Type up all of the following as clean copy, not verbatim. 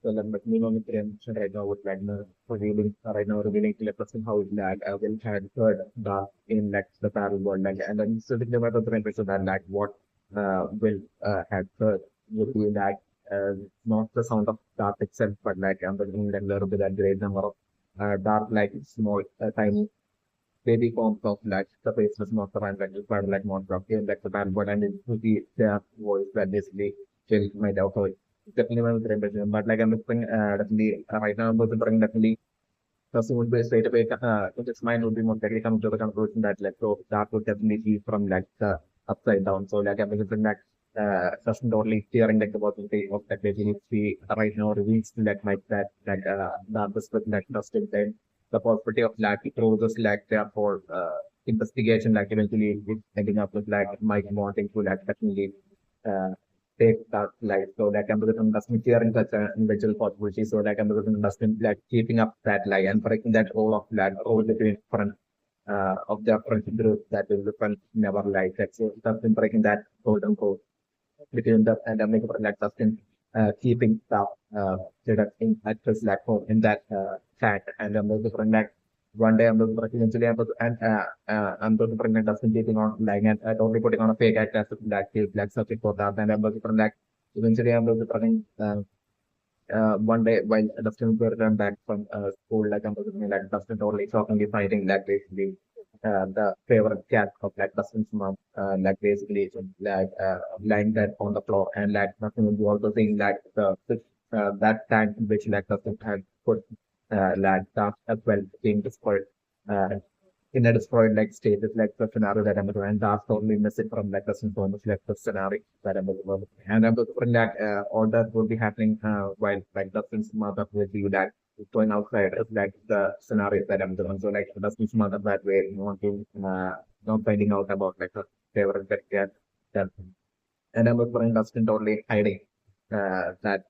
So let me know if you right now with like the revealing to the person how that will had heard the in like the parallel world like and then so the matter of the temperature that like what will had heard would be that not the sound of dark itself but like the like there will be that great number of dark like small tiny baby forms of like the faceless monster and like the like monster of game like the bad word and it would be their voice that basically will made out of it. Definitely one of the representation. But like I'm looking definitely right now I'm going to bring definitely person would be straight away his mind would be more likely come to the conclusion that like so that would definitely be from like the upside down. So like I'm going to bring that doesn't only steering like the possibility of that basically see right now reveals like that this with like trust in them the possibility of like through this like therefore investigation like eventually it's ending up with like Mike wanting to like definitely uh, take that like so that algorithm doesn't hearing such an individual possibility so that algorithm doesn't like keeping up that like and breaking that all of like all between different of the different groups that will different never like that so that's been breaking that golden code between the pandemic like Dustin keeping stuff data in at first like in that chat and I'm going to bring like one day I'm going to eventually I'm going to bring like Dustin keeping on like and totally putting on a fake act as like like something for that and I'm going to bring like eventually I'm going to bring one day while Dustin will return back from school, like I'm assuming like Dustin totally shockingly finding like basically the favorite cat of like Dustin's mom, like basically like lying dead on the floor, and like Dustin will be also saying like that time in which like Dustin had put like that as well being destroyed. Uh, in a destroyed like state is like the scenario that I'm doing, and that's totally missing from like the symptoms like the scenario that I'm doing. And I'm looking that all that will be happening while like Dustin's mother will be that going outside is like the scenario that I'm doing. So like Dustin's mother that way you want to not finding out about like her favorite pet cat that and I'm looking Dustin totally hiding that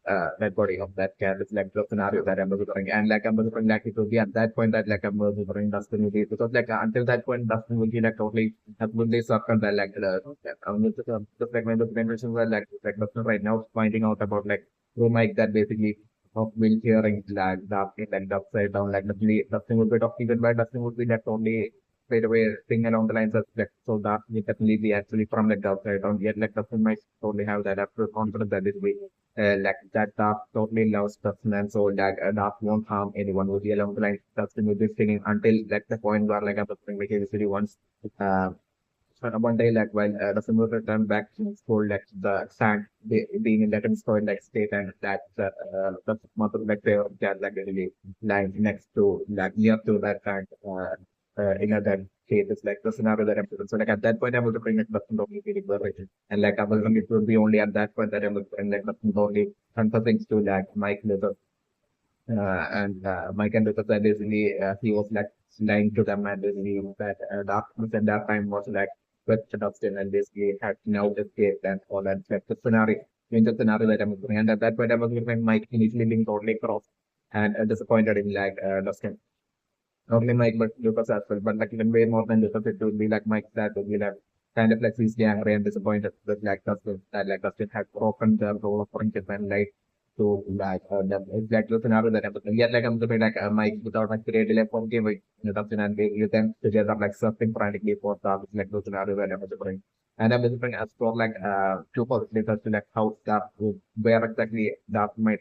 body of that cat is like the scenario that I'm referring and like I'm referring like it will be at that point that like I'm referring Dustin will be because like until that point Dustin will be like totally absolutely circled that like just like my documentation were like Dustin right now finding out about like who Mike that basically of will hearing like the upside down like Dustin would be talking about Dustin would be like only straight away thing along the lines of like so that we definitely be actually from like the outside down yet like Dustin might totally have that absolute confidence that this way like that Dark totally loves Dustin and so that Dark won't harm anyone will be along the line Dustin will be singing until like the point where like I'm Dustin like he really wants uh so one day like while Dustin will return back to school like the sand being in that destroyed like state and that the mother like there like really lying next to like near to that sand in that case it's like the scenario that I'm doing. So like at that point I was bring it Dustin totally feeling worried and like I was it would be only at that point that I'm and like Dustin totally confessing to like Mike later and Mike and Lucas said basically he was like lying to them and basically that darkness at that time was like with Dustin and basically had now escaped and all that like the scenario in the scenario that I'm doing and at that point I was when Mike initially being totally cross and disappointed in like Dustin. Not only Mike, but Lucas as well. But like even way more than Lucas, it would be like Mike's dad would be like kind of like he's angry and disappointed with like Dustin that like Dustin had broken the role of friendship and like to like it's like the scenario that I'm yet like I'm looking like Mike without like great delay from game with Dustin and they you them together like surfing frantically for stars like the scenario that I'm looking. And I'm looking as for like two possibilities as to like how that would where exactly that might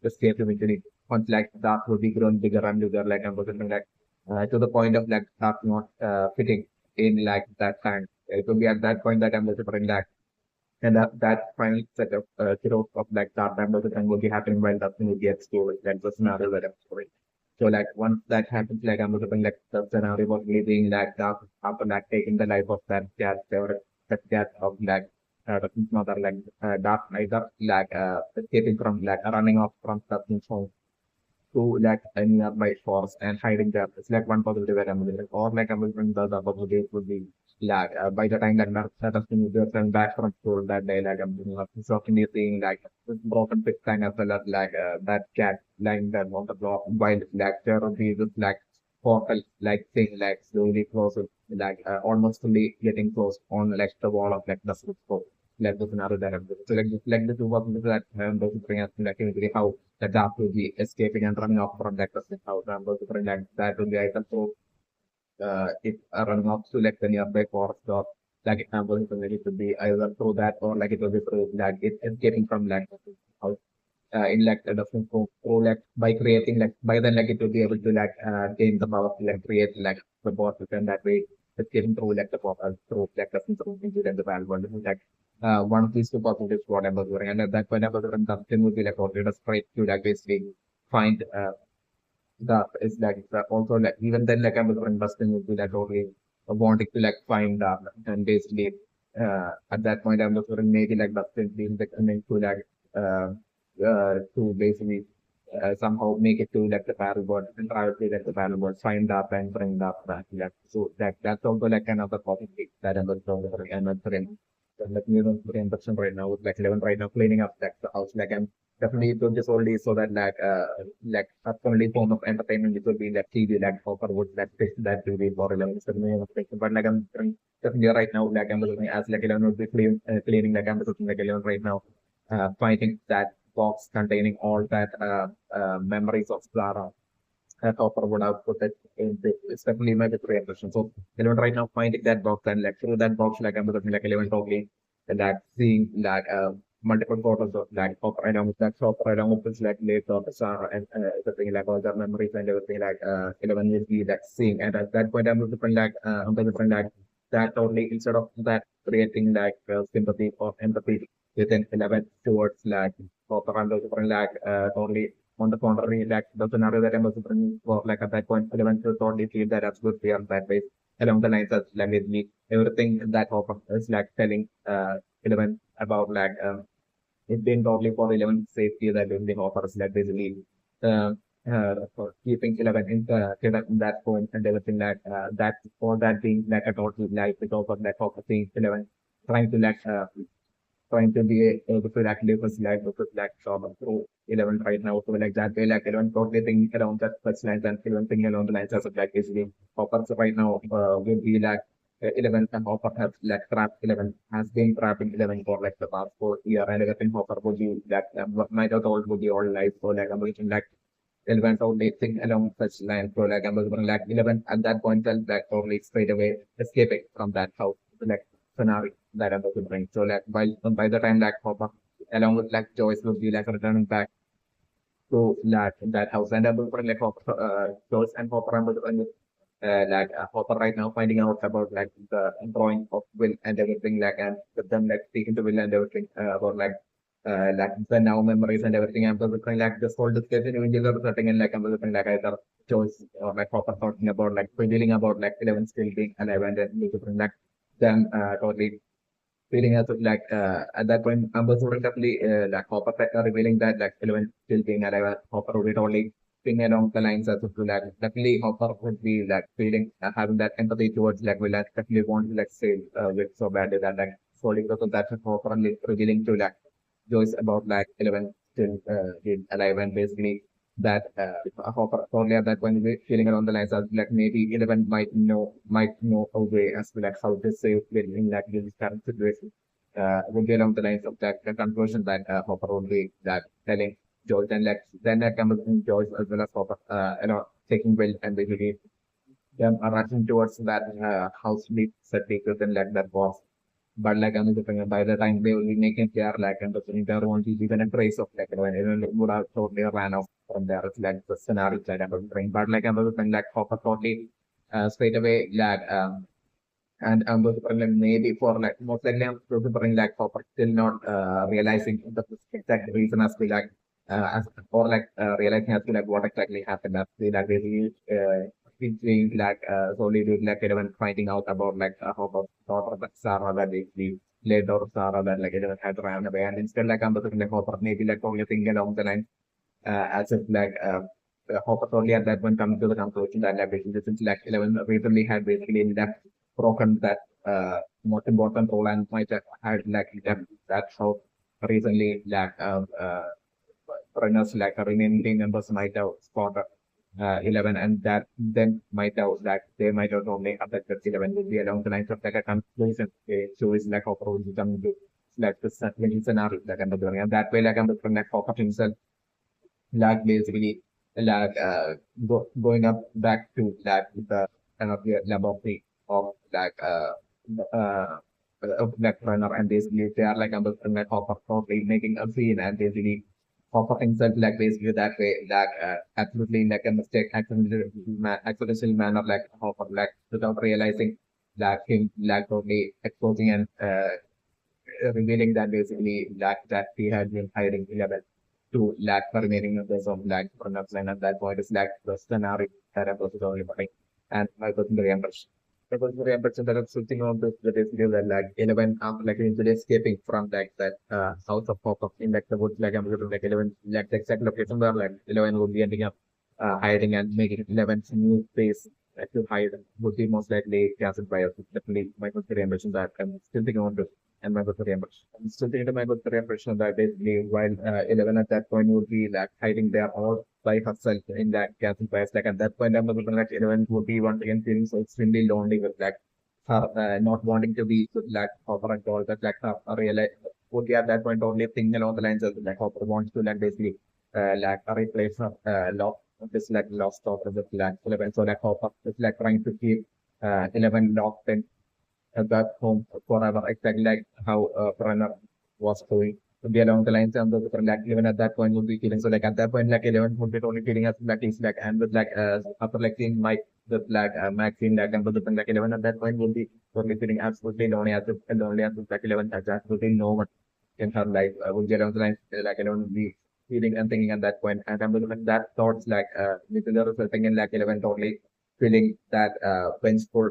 escape eventually once like that would be grown bigger and bigger like I'm looking like to the point of like that not fitting in like that time. It will be at that point that I'm delivering that. And that final set of heroes of like that time of the time will be happening while that thing will get story. Like the scenario that I'm storing. So like once that happens, like I'm delivering like the scenario was leaving like that after like taking the life of that cat, that cat of like the mother like dark neither like escaping from like running off from something's home to like a nearby forest and hiding there. It's like one possibility where I'm living, or like I'm living the possibility would be like by the time that that has been returned back from school that day, like I'm doing so often seeing like broken pick kind as well as like that cat lying there on the floor while like there will be this like portal like thing like slowly close like almost fully getting close on like the wall of like the school. Like the scenario that I'm doing. So like the two possibilities that I'm going to bring us like imagery how the dark will be escaping and running off from that person house. And those different like that will be either through it running off to like the nearby forest or like example it could be either through that or like it will be through like it escaping from like house in like a different through like by creating like by then like it will be able to like gain the power to like create like the bosses and that way escaping through like the through like the through into like the battlefield like one of these two possibilities what I'm doing and at that point I'm doing something would be like already straight to like basically find that is like also like even then like I'm investing would be like okay wanting to like find and basically at that point I'm looking maybe like Dustin being like coming to like to basically somehow make it to like the paddleboard and try to like the paddleboard find up and bring up back like so that that's also like another possibility that I'm looking and like you know the impression right now with like 11 right now cleaning up like the house like I'm definitely doing this only so that like a only form of entertainment it will be like TV like offer would that fish that will be more relevant but like I'm definitely right now like I'm looking as like 11 would be cleaning like I'm looking like 11 right now finding that box containing all that memories of Zara that offer would have put it in the it's definitely my great impression. So 11 right now finding that box and like through that box like I'm looking like 11 talking and like seeing like multiple photos of like of along with that shop along with this like later of Sarah and everything like all the memories and everything like 11 will be like seeing and at that point I'm looking like I'm looking like that only instead of that creating like sympathy or empathy within 11 towards like or different like only on the contrary, like the scenario that I was bringing for like at that point, 11 to totally feel that absolute fear that way along the lines of like basically everything that offer is like telling 11 about like it being totally for 11 safety that the offers like basically uh, for keeping 11 in that point and everything like that for that being like a total like because of that focusing 11 trying to like trying to be able to actually first like the first like shop through 11 right now. So like that way, like 11 totally thinking around that first lines and 11 thinking along the lines as of like basically Hoppers right now will be like 11 and Hopper has like trapped 11 has been trapping 11 for like the past 4 year and everything Hopper would be that might have told would be all life. So like I'm looking like 11 totally think along such lines. So like I'm looking like 11 at that point then like totally straight away escaping from that house. Like scenario that I'm going to bring. So like by the time like Hopper along with like Joyce will be like returning back to that house and I'm going like Hopper Joyce and Hopper I'm going with Hopper right now finding out about like the drawing of Will and everything like and with them like speaking to Will and everything about like the now memories and everything. I'm looking like this whole discussion in the setting and like I'm looking like either Joyce or like Hopper talking about like dealing about like 11 still being alive and then different like them totally feeling as if like at that point Amber would definitely like Hopper revealing that like 11 still being alive Hopper would only thing along the lines as if like definitely Hopper would be like feeling having that empathy towards like will like, definitely want to like save with so badly that like solely because of that Hopper only revealing to like Joyce about like 11 still being alive and basically that Hopper only at that point we feeling along the lines of like maybe 11 might know a way as to like how to save Will in like this current situation. Would be along the lines of that the conclusion that Hopper would be that telling Joyce and like then like comes in Joyce as well as Hopper taking Will and basically them rushing towards that house lead set within like that boss but like I'm just by the time they will be making clear like and there won't be even a trace of like when it would have totally ran off from there. It's like the scenario that I'm trying. But like I'm just like Hopper totally straight away like and I'm just like maybe for like most likely I'm just bring like Hopper still not realizing the exact reason as to like as or like realizing as to like what exactly happened as to like really he's being like solely due to like everyone finding out about like Hopper's daughter that Sarah that the late daughter Sarah that like everyone had ran away and instead like I'm just like Hopper maybe like only thinking along the line as if like Hopper only at that point coming to the conclusion that like basically since like 11 recently had basically left broken that most important role and might have had like that's how recently like runners like remaining team members might have spotted 11 and that then might have like they might have only affected 11 will be along the lines of like a conclusion so is like Hopper will become like the winning scenario that I'm doing and that way like I'm looking like Hopper himself like basically like going up back to like the kind of the laboratory of uh of that runner, and basically they are like understanding that Hopper totally making a scene, and basically Hopper himself like basically that way like absolutely like a mistake accidental manner like Hopper like without realizing like him like totally exposing and revealing that basically that he had been hiding 11 to lack the remaining members of Black Products, and at that point is like the scenario that I was only buying. And my person very impressed. I was very impressed that I'm switching on this that is that like 11 like eventually escaping from like that house of pop up in like the woods like I'm looking like 11 like the exact location where like 11 would be ending up hiding and making 11's new space to hide would be most likely Castle Bios. Definitely my was very impressed that I'm still thinking on this and my good impression. I'm still thinking my good impression that basically while 11 at that point would be like hiding there all by herself in that castle place. Like at that point, I'm looking like 11 would be once again feeling so extremely lonely with like her not wanting to be with like Hopper and all that. Like her realize would be at that point only thinking along the lines of like Hopper wants to like basically like replace her lost this like lost daughter with like 11. So like Hopper is like trying to keep 11 locked in back home forever, exactly like how Pranav was doing. To be along the lines of the like even at that point would be feeling so like at that point like 11 would be only feeling as like he's like and with like after like seeing Mike with like Maxine like and with the like 11 at that point would be totally feeling absolutely lonely as if like 11 has absolutely no one in her life would be along the lines like 11 would be feeling and thinking at that point, and I'm looking at that thoughts like literally resulting in like 11 totally feeling that vengeful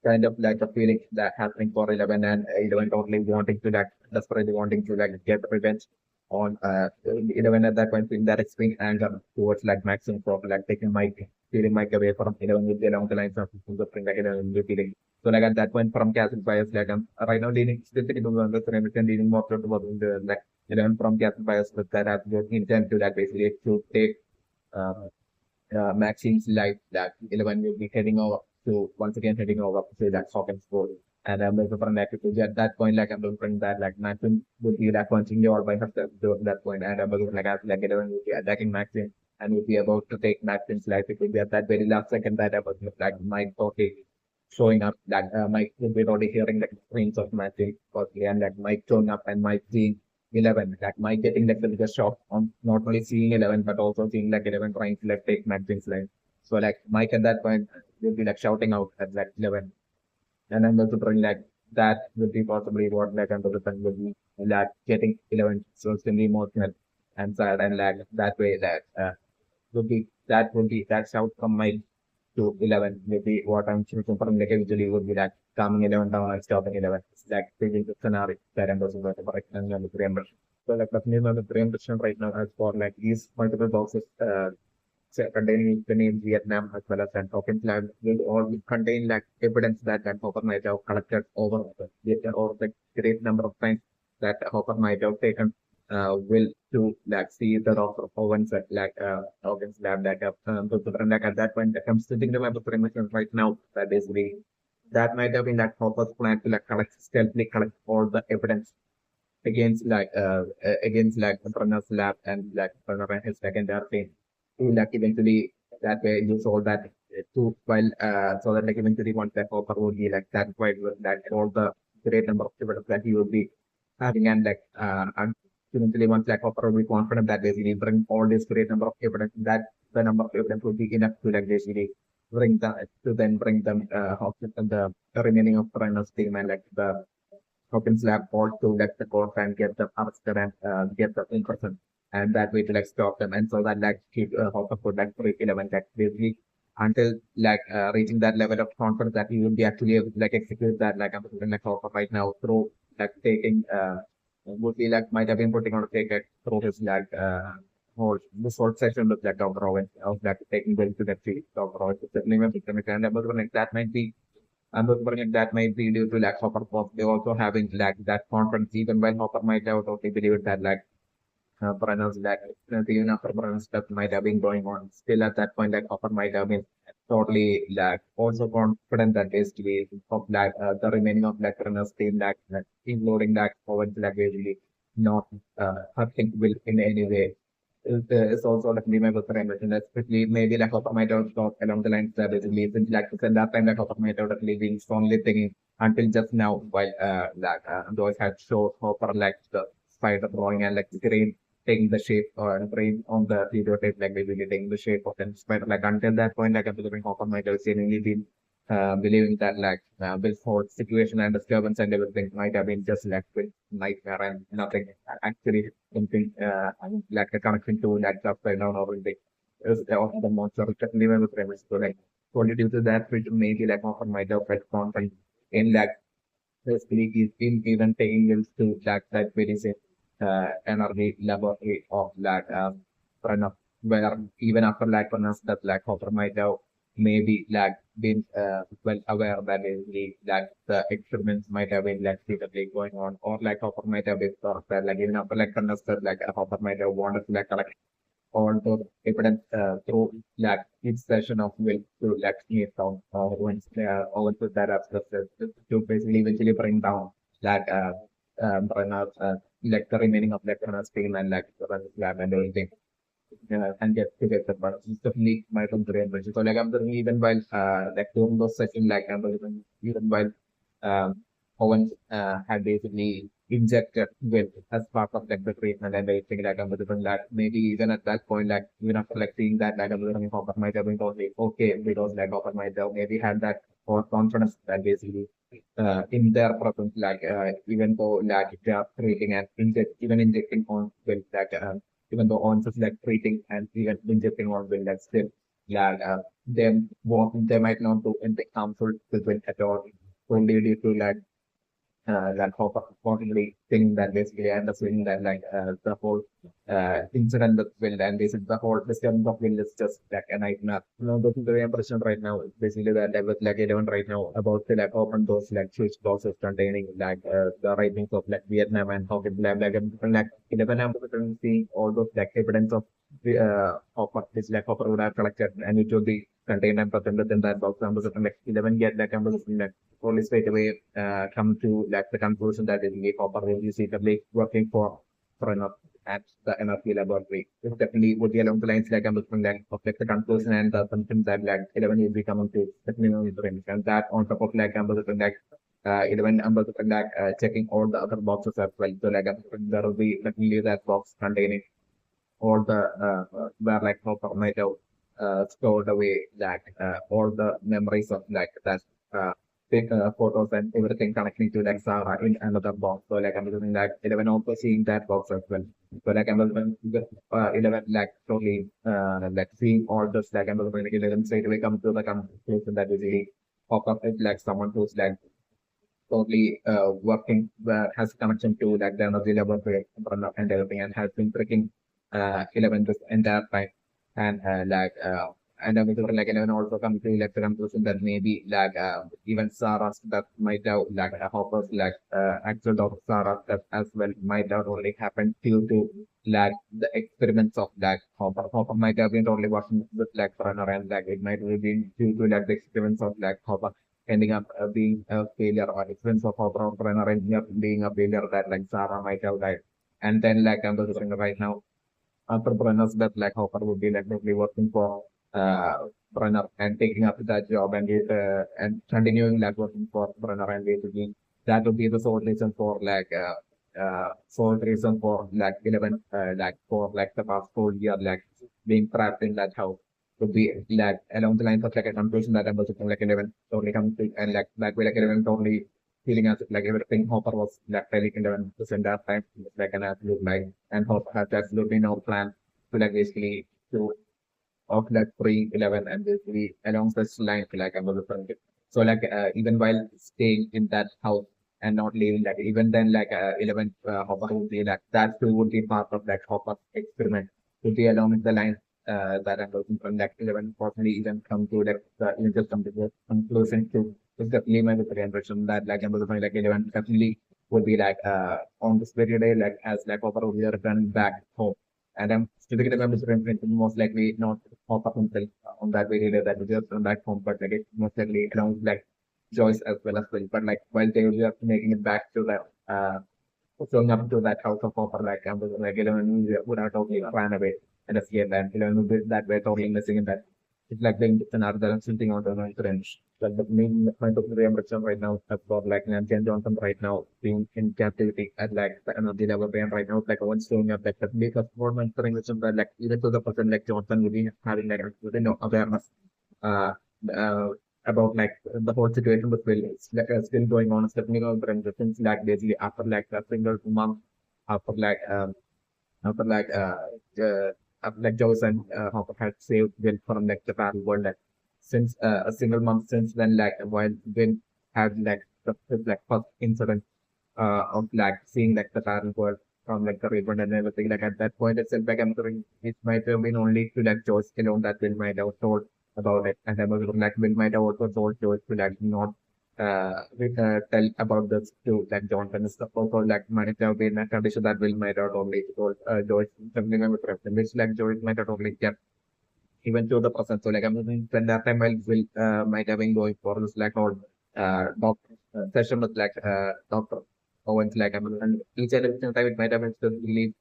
kind of like a feeling that happening for 11, and 11 totally wanting to like desperately wanting to like get revenge on 11 at that point feeling that extreme anger towards like Maxim for like taking Mike feeling Mike away from 11 with the along the lines of the spring like 11 will be feeling. So like at that point from Castle Bias like I'm right now leaning still thinking about the American leaning more toward the like 11 from Castle Bias with that have the intent to like basically to take uh, Maxine's life that 11 will be heading over to once again heading over to that Hawkins Road. And I'm looking for an activity at that point, like I'm looking that like Maxine would be like punching you all by herself to that point, and I'm looking like after like 11 would be attacking Maxine and would be about to take Maxine's life. It would be at that very last second that I was like Mike totally showing up that Mike would be already hearing the screams of Maxine firstly, and like Mike showing up and Mike seeing 11, like Mike getting like the biggest shock on not only seeing 11, but also seeing like 11 trying to like take Maxine's life. So like Mike at that point will be like shouting out at like 11. And I'm also trying like that would be possibly what like under the pen would be like getting 11 so extremely emotional and sad, and like that way that would be that shout from Mike to 11 will be what I'm choosing from like usually would be like calming 11 down and stopping 11. It's like thinking the scenario that I'm also going to correct and the frame. So like definitely not the frame right now as for like these multiple boxes containing the name Vietnam as well as that Hawkins Lab will all contain like evidence that Hopper might have collected over the great number of times that Hopper might have taken will to like see the doctor Owens at like Hawkins Lab that like at that point I'm still thinking about the information right now that basically that might have been that Hopper's plan to like stealthily collect all the evidence against like the Brenner's lab and like Brenner and his secondary team to like eventually that way use all that to while so that like eventually once that Hopper would be like satisfied with that all the great number of evidence that he would be having, and eventually once like Hopper will be confident that basically bring all this great number of evidence that the number of evidence would be enough to like basically bring them to then bring them Hopkins and the remaining of Brenner's team and like the Hawkins lab all to let the court and get them arrested and get them in prison. And that way to like stop them. And so that like keep Hawker could like break 11 that basically until like reaching that level of confidence that he will be actually able to like execute that like I'm putting like Hawker right now through like taking would be like might have been putting on a take it through his like whole this whole session with like Dr. Owens of like taking them to the field. Dr. Owens is certainly a victim and like that might be I'm wondering if that might be due to lack of Hopper. They also having like that confidence even when Hopper might have totally believed that like Brenner's like even after Brenner's stuff might have been going on. Still at that point like Hopper might have been totally like also confident that basically of like the remaining of like Brenner's team like including like Owens like basically not hurting Will in any way is also definitely my personal impression, especially maybe like Hopper might have thought along the lines that basically since like at that time like Hopper might have definitely been strongly thinking until just now while those had showed Hopper like the spider drawing and like screen taking the shape or brain on the videotape like basically taking the shape of the spider like until that point like I'm believing Hopper might have seemingly been believing that like this whole situation and disturbance and everything might have been just like with nightmare and nothing actually something like a connection to like the upside down or anything is of the monster definitely was premise. So like only due to that which maybe like often might have felt confident in like basically is in even taking this to like that very same energy laboratory of like kind of where even after like one that like Hopper might have maybe like been well aware that basically like the experiments might have been like secretly going on or like Hopper might have been sort of that like even after like understood like Hopper might have wanted to like collect all the evidence through like each session of will to like sneak down once over to that aspect to basically eventually bring down like bring out like the remaining of like team and like the lab and everything and get the but it's definitely my from the range. So like I'm doing even while like doing those sessions like I'm doing even while Owens had basically injected with as part of like the treatment and everything like I'm doing that maybe even at that point like even after like seeing that like I'm doing Hopper might have been totally okay because like Hopper might have maybe had that or confidence that basically in their presence like even though like they are treating and even injecting on with that even though on just like treating and even injecting on will like still like they might not do anything harmful to the at all only due to like that hope importantly thing that basically I end up saying that like the whole incident with Will and this is the whole discussion of Will is just like a nightmare. You know, this is the impression right now. Basically that I was like 11 right now about the like open doors like switch boxes containing like the writings of like Vietnam and how it like like 11 I'm seeing all those like evidence of the of what this like Hopper would have collected and it would be contained and presented in that box. I'm like 11 get like I'm like only straight away come to like the conclusion that basically Hopper will be secretly working for enough at the NRP laboratory. It definitely would be along the lines like I'm looking like of like the conclusion and the assumption that like 11 will be coming to definitely the range. And that on top of like I'm looking like 11 I'm looking like checking all the other boxes as well. So like there will be definitely that box containing all the where like Hopper might have stored away like all the memories of like that take photos and everything connecting to like Sarah in another box. So like I'm doing like 11 also seeing that box as well. So like I'm doing 11 like totally like seeing all this like I'm doing like 11 straight away come to the conclusion that is really pop up with like someone who's like totally working has connection to like the energy laboratory and everything and has been tricking 11 this entire time and and I'm like 11 also come to like the conclusion that maybe like even Sarah that might have like Hopper's like actual of Sarah that as well might have already happened due to like the experiments of like Hopper might have been only working with like Runner and like it might have been due to like the experiments of like Hopper ending up being a failure or expense of our entrepreneur ending up being a failure that like Sarah might have died. And then like I'm just saying right now, entrepreneurs that like Hopper would be like definitely working for Brenner and taking up that job and continuing like working for Brenner and basically that would be the sole reason for like sole reason for like 11 like for like the past whole year like being trapped in that house would be like along the lines of like a conclusion that I was like 11 only come to and like that way like 11 only feeling as if like everything Hopper was like telling 11% that time it's like an absolute lie and Hopper has absolutely no plan to like basically to of like free 11 and basically along this line like I was referring to. So like even while staying in that house and not leaving like even then like 11 Hopper would be like that too would be part of that Hopper experiment to be along the line that I'm looking for like 11 possibly even come to like the just come to the conclusion to is definitely my impression that like I'm looking like 11 definitely would be like on this very day like as like Hopper would be returned back home and I'm still thinking about Mr. Infant, most likely not pop up himself on that very day that we just on that home, but like it most likely around like Joyce as well as well. But like while they were just making it back to the showing up to that house of Hopper, like I was like 11 would have totally ran away. and escape and that way totally missing in that. It's like the another something on the French. Like the main point of the reaction right now have got like Nancy and Johnson right now being in captivity at like the level band right now, like one's showing up like the make of more mentoring with some like even to the person like Johnson will be having like no awareness uh, uh, about like the whole situation with Will is like still going on. It's definitely going to since like basically after like a single month after like after like after like Joe's and Hopper had saved Will from like the battle world like since a single month since then like while Will had like the his, like first incident of like seeing like the battle world from like the ribbon and everything like at that point itself like I'm thinking it might have been only to like Joyce alone that Will might have told about it and I was like Will might have also told Joyce to like not tell about this to like Jonathan and stuff also like might have been a condition that Will might have only told Joyce something with reference which like Joyce might have only kept even to the person. So like I'm thinking when that time I will might have been going for this like whole doctor session with like Doctor Owens like and each and every time it might have been still leave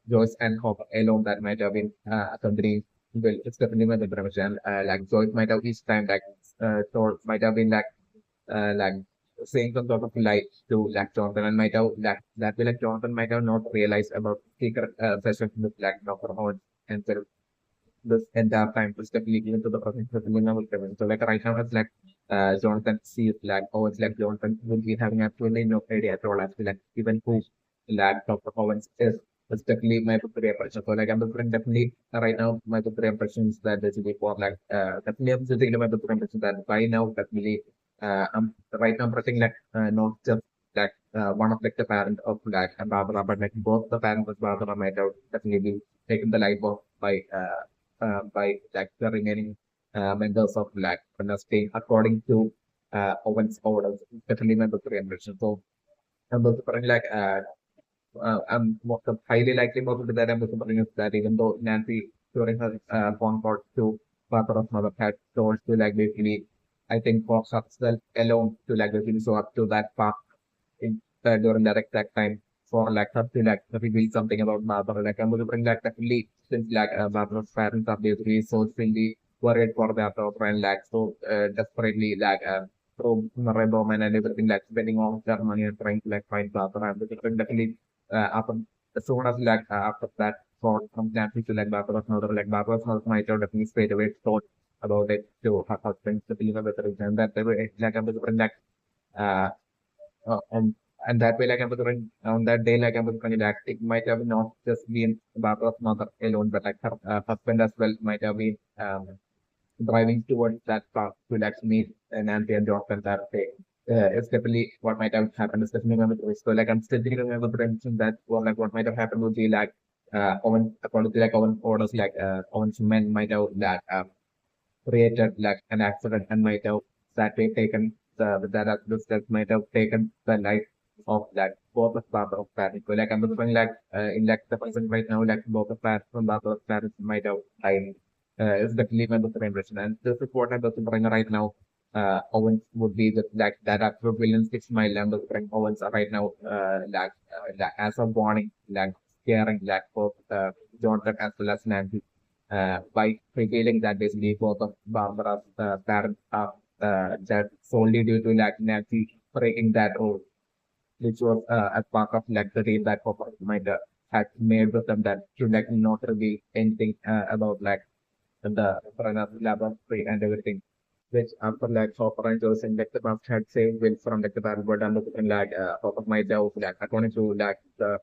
Joyce and Hopper alone that might have been accompanying well it's definitely my preparation like Joyce might have each time like told might have been like saying some sort of lie to like Jonathan and might have that way like Jonathan might have not realized about secret session with like Dr. Owens and so this entire time was definitely given to the person who's vulnerable to it. So like right now it's like Jonathan sees like Owens like Jonathan will be having absolutely no idea at all as to like even who like Dr. Owens is. That's definitely my preferred impression. So like I'm preferring definitely right now my preferred impression is that this will be for like definitely I'm sitting my preferred impression that by now definitely I'm right now I'm pressing like not just like one of like the parent of like Barbara but like both the parents of Barbara might have definitely be taken the life of by like the remaining members of Black dynasty according to Owens orders, especially members of the generation. So members of like I'm most of highly likely most of the members of is that even though Nancy during her phone call to Father of Mother had told to like basically I think for herself alone to like basically show up to that path in during that exact time for like her to like reveal something about Barbara. Like I'm going to bring like definitely since like Barbara's parents are basically so really worried for their daughter and like so desperately like through Reboman and everything like spending all their money and trying to like find Barbara. And definitely after as soon as like after that for from Nancy to like Barbara's mother, like Barbara's mother might have definitely straight away told about it to her husband, the being of the reason that they were like I'm going to bring like uh, uh, and and that way, like I was running on that day, like I was running that it might have not just been Barbara's mother alone, but like her husband as well might have been driving towards that path to like meet Nancy and Jonathan that day. It's definitely what might have happened. It's definitely one of the ways. So like I'm still thinking of the mention that or like what might have happened would be like Owen according to like Owen orders like Owen's men might have that created like an accident and might have that way taken that accident that might have taken the life of that both of Barbara's parents. So like I'm looking like in like the person right now, like both of parents from Barbara's parents might have died. Is definitely my the impression. And this is what I'm bring right now. Owens would be the like that actor villain 6 mile and the Owens are right now like as a warning, like scaring like both Jonathan as well as Nancy by revealing that basically both of Barbara's parents are dead solely due to like Nancy breaking that rule, which was a part of like the deal that Papa might had made with them that should like not reveal anything about like the laboratory and everything. Which after like Hopper and Joseph like the past had saved Will from like the battle, but and like Hopper might have like according to like the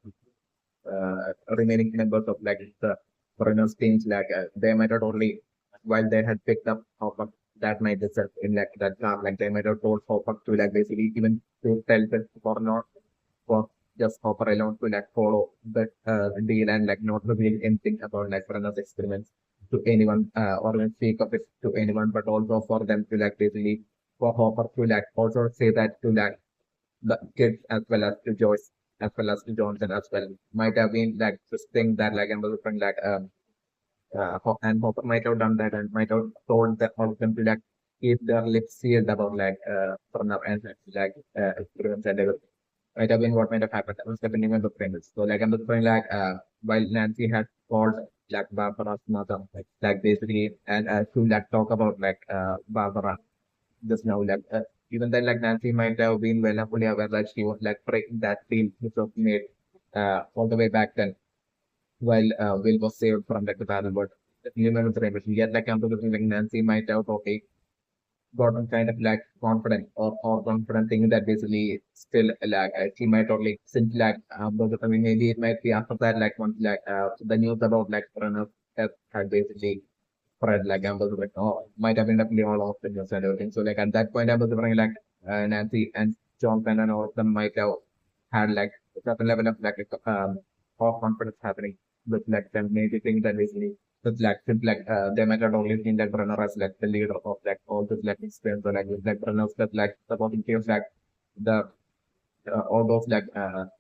remaining members of like the foreigners teams, like they might have only while they had picked up Hopper that night itself in like that car, like they might have told Hopper to like basically even to tell them for not for just Hopper alone to like follow that deal and like not reveal anything about like foreigners experiments to anyone or even speak of it to anyone, but also for them to like basically for Hopper to like also say that to like the kids as well as to Joyce as well as to Johnson as well. Might have been like this thing that like I was referring like and Hopper might have done that and might have told that all of them to like keep their lips sealed about like from our ancestors like experiments and everything. Might have been what might have happened. That was definitely my book premise. So like I'm just going like while Nancy had called like Barbara's mother, like basically, and to like talk about like Barbara just now, like even then, like Nancy might have been well and fully aware that she was like breaking that deal which was made all the way back then, while Will was saved from like the battle, but you know, yet like I'm looking like Nancy might have okay gotten kind of like confident or confident thing that basically still like she might only since like but I mean maybe it might be after that like once like the news about like Pranav had basically spread like I was like oh might have been definitely all off the news and everything. So like at that point I was wondering like Nancy and John Penn and all of them might have had like a certain level of like of confidence happening with like them maybe think that basically since like they might have only seen like Brenner as like the leader of like all this like experience or like with like Brenner's that like supporting teams like the all those like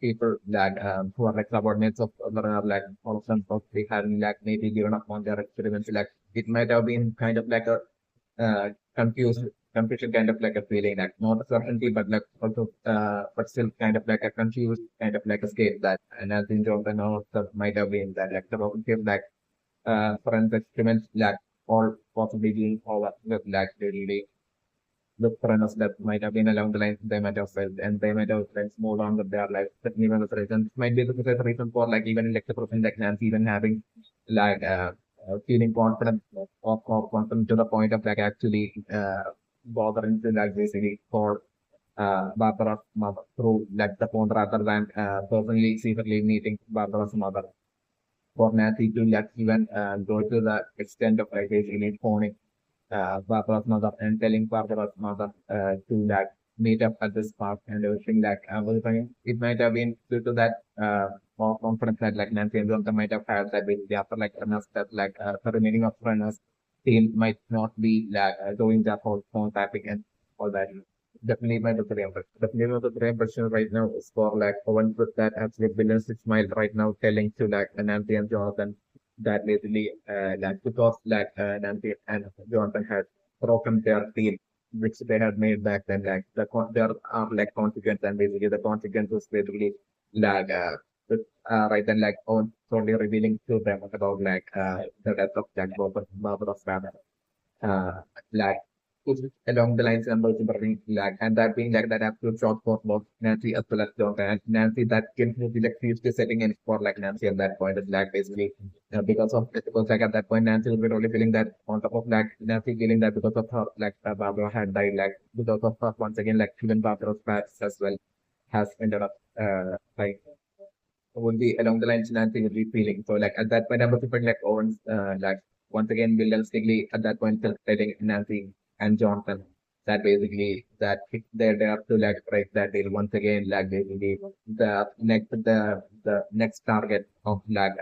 people that who are like subordinates of Brenner like all of them they had like maybe given up on their experiments like it might have been kind of like a confused confusion kind of like a feeling like not a certainty but like also but still kind of like a confused kind of like a state that and as in Jordan also might have been that like the problem like friends experiments like or possibly being over with like really the friends that might have been along the lines they might have felt and they might have friends moved on with their life. But even the reason might be the reason for like even like the person like Nancy even having like feeling confident of confident to the point of like actually bothering to like basically for Barbara's mother through like the phone rather than personally secretly meeting Barbara's mother for Nancy to like even go to the extent of like basically phoning Barbara's mother and telling Barbara's mother to like meet up at this park and everything like was thinking it might have been due to that more confidence that like Nancy and Jonathan might have had that basically after like Ernest that like the remaining of Ernest team might not be like doing that whole phone tapping and all that. Definitely my the impression. Definitely my the impression right now is for like one with that absolute villainous smile right now telling to like Nancy and Jonathan that basically like because like Nancy and Jonathan had broken their deal which they had made back then like there are like consequences and basically the consequences basically like right then like on only revealing to them about like the death of Jack Barbara's father uh, like push along the lines and also bring like and that being like that absolute shot for both Nancy as well as John and Nancy that can be like seriously setting in for like Nancy at that point is like basically because of because like at that point Nancy would be only feeling that on top of like Nancy feeling that because of her like Barbara had died like because of her once again like even Barbara's past as well has ended up like would be along the lines Nancy would be feeling. So like at that point, I was thinking like Owens, like once again, Will Stigley at that point still telling Nancy and Johnson that basically that if they're there to like break that deal once again, like basically the next target of like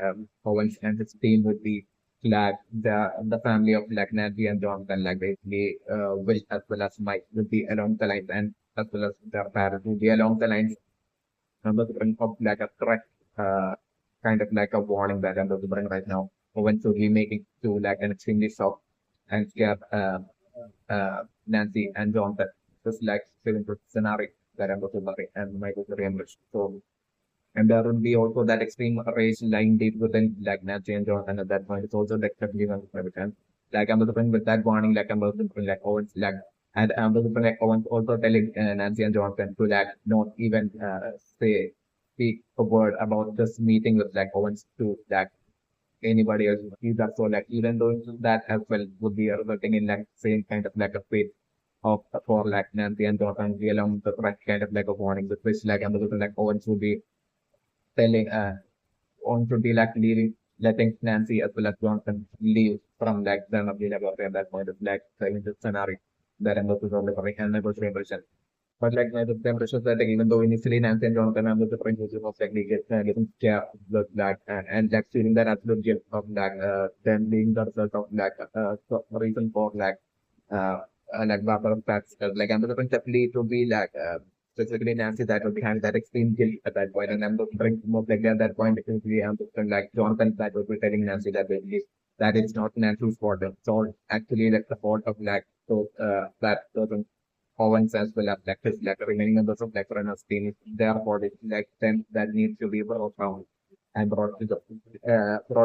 Owens and his team would be like the family of like Nancy and Johnson, like basically Will as well as Mike would be along the lines and as well as their parents would be along the lines number of like a threat, kind of like a warning that I'm delivering right now. When to remaking to like an extremely soft and scared Nancy and John that just like feeling scenario that I'm delivering and my reimbursed. So and there will be also that extreme rage lying deep within like Nancy and John and at that point it's also like definitely one of my like I'm delivering with that warning like I'm delivering like Owens like and I'm delivering like Owens also telling Nancy and Jonathan to like not even say speak a word about this meeting with like Owens to like anybody else either. So like even though that as well would be resulting in like same kind of like a fate of for like Nancy and Jonathan be along the right kind of like a warning with which like I'm delivering like Owens would be telling on to be like leaving, letting Nancy as well as Johnson leave from like the lovely laboratory at that point of like saying the scenario that I'm looking for the and negotiation. But like the temperature that like, even though initially Nancy and Jonathan are the different uses of like they getting scared with that and like feeling that absolute guilt of like them being the result of like reason for like Barbara facts like I'm the different definitely to be like specifically Nancy that would be having that extreme guilt at that point and I'm the drink more like at that point it will be like Jonathan that would be telling Nancy that basically that it's not Nancy's fault it's all actually like the fault of like so that person Owens as well as like his like remaining members of like Renner's team, their body like them that needs to be found. and brought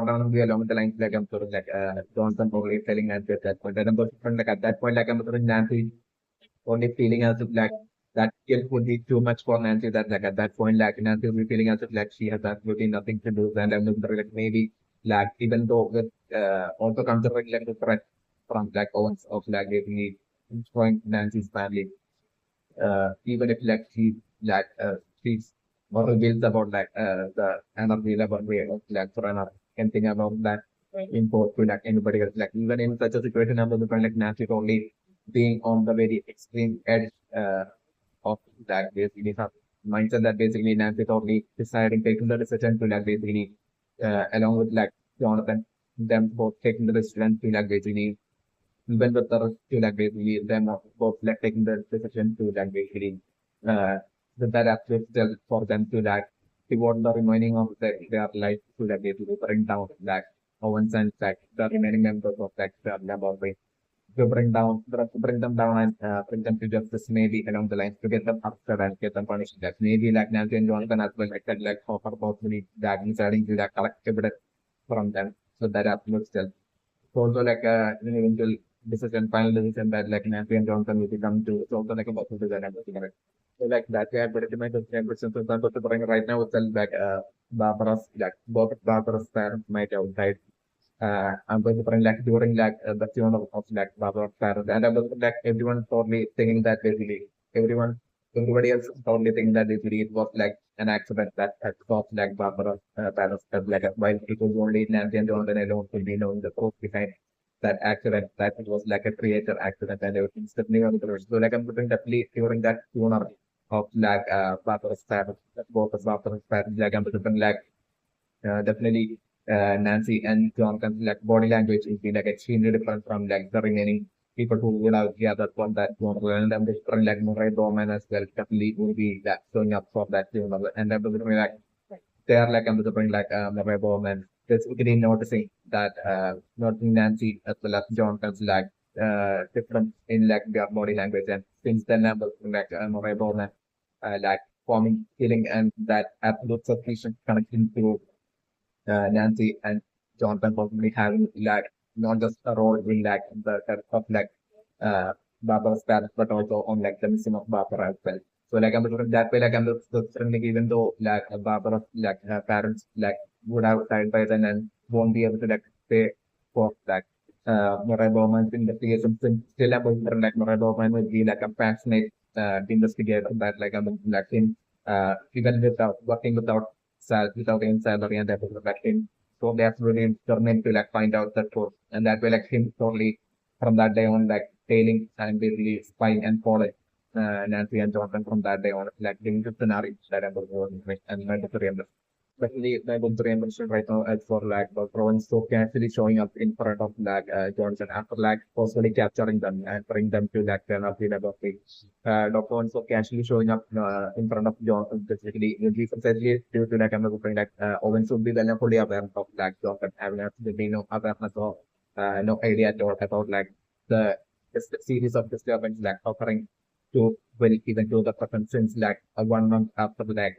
down the along the lines like I'm sort of like Johnson probably telling Nancy at that point. And I'm sort of like at that point, like I'm sort of Nancy only feeling as if like that guilt would be too much for Nancy that like at that point like Nancy would be feeling as if like she has absolutely nothing to do and I'm like maybe like even though with also considering like the threat from like Owens of like basically destroying Nancy's family even if like she like she's or reveals about like the energy level way of like for another anything about that import to like anybody else like even in such a situation I'm like Nancy only being on the very extreme edge of that basically some mindset that basically Nancy totally deciding taking the decision to like basically along with like Jonathan them both taking the decision to like basically even with the to like basically them both like taking the decision to like basically uh with that absolute still for them to like devote the remaining of their life to like basically bring down like Owens and like the remaining members of like the laboratory to bring them down and bring them to justice maybe along the lines to get them upset and get them punished. That maybe like Nancy and Jonathan as well like that like offer possibly that deciding to like collect evidence from them. So that absolute still. So also like an eventual decision, final decision that like Nancy and Johnson will become to. It's also like a possible design and everything. Right? So like that way, but it might have changed. So example, to bring right now itself like Barbara's like both Barbara's parents might have died. I'm going to bring like during like the funeral of like Barbara's parents, and I was like everyone totally thinking that basically everybody else is totally thinking that basically it was like an accident that had caused like Barbara's parents like while it was only Nancy and Jonathan alone could be knowing the truth behind that accident, that it was like a creator accident and everything. So like I'm putting definitely during that funeral of like Barbara's parents, both of Barbara's parents, like I'm putting like definitely Nancy and Jonathan's like body language is be like extremely different from like the remaining people who would have gathered for that funeral. And I'm different like Murray Bowman as well definitely will be like showing up for that funeral. And I'm different like they are like I'm different like Murray Bowman. Basically noticing that noticing Nancy as well as Jonathan's like different in like their body language and since then I'm like Murray Bowman like forming feeling and that absolute sufficient connection to Nancy and Jonathan probably having like not just a role in like the death of like uh Barbara's parents, but also on like the missing of Barbara as well. So like I'm looking that way, like I'm looking like even though like Barbara's like her parents like would have died by then and won't be able to like pay for like Murray Bowman's investigation. Still I'm looking like Murray Bowman would be like a passionate investigator that like I'm like him even without working without without any salary and that was like him. So they absolutely determined to like find out the truth. And that way like him totally from that day on like tailing and basically spying and following Nancy and Jonathan from that day on like giving the scenario that I was and mandatory especially the Gunter mentioned right now as for like the Owens so casually showing up in front of like Johnson after like possibly capturing them and bring them to like turn up the laboratory. Dr. Owens so casually showing up in front of Johnson specifically essentially due to like I'm looking like Owens would be well fully aware of like Johnson having absolutely no awareness or no idea at all about like the series of disturbance like occurring to Will even to the person since like 1 month after like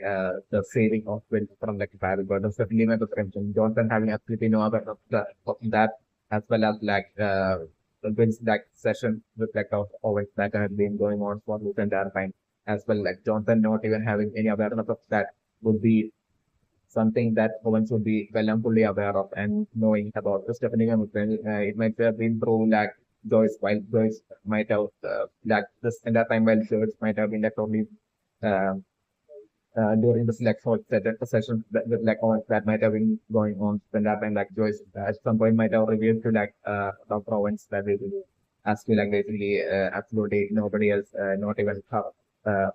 the saving of Will from like Barry Gordon. Certainly my prevention. Johnson having absolutely no awareness of that as well as like Will's like session with like of always that had been going on for the entire time as well. Like Johnson not even having any awareness of that would be something that Owens would be well and fully aware of and knowing about. Just depending on it might have been through like Joyce, while Joyce might have like this in that time while Joyce might have been like only uh, during the select sort the session that, with like Owens that might have been going on in that time like Joyce at some point might have revealed to like Dr. Owens that basically as to like basically absolutely nobody else not even her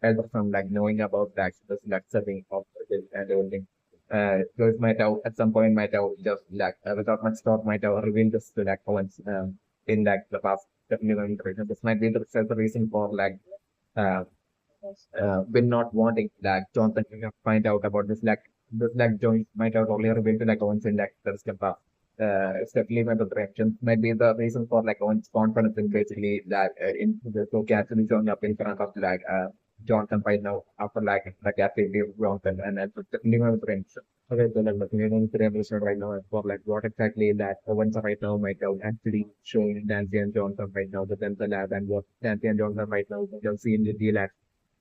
ever from like knowing about like the select setting of it and everything. Joyce might have at some point might have just like without much thought might have revealed this to like Owens in like the past definitely this might be the reason for like uh, Will not wanting like Jonathan to find out about this like Joyce might have only revealed to like Owens in like the step past. It's definitely one of the directions might be the reason for like Owens confidence in basically that in the so casually showing up in front of like Johnson right now after like the captivity of Johnson and depending on the friends. Okay, so like depending on the revolution right now for like what exactly that Owens right now might have actually shown Nancy and Johnson right now, the Dental lab and what Nancy and Johnson right now we have seen the deal at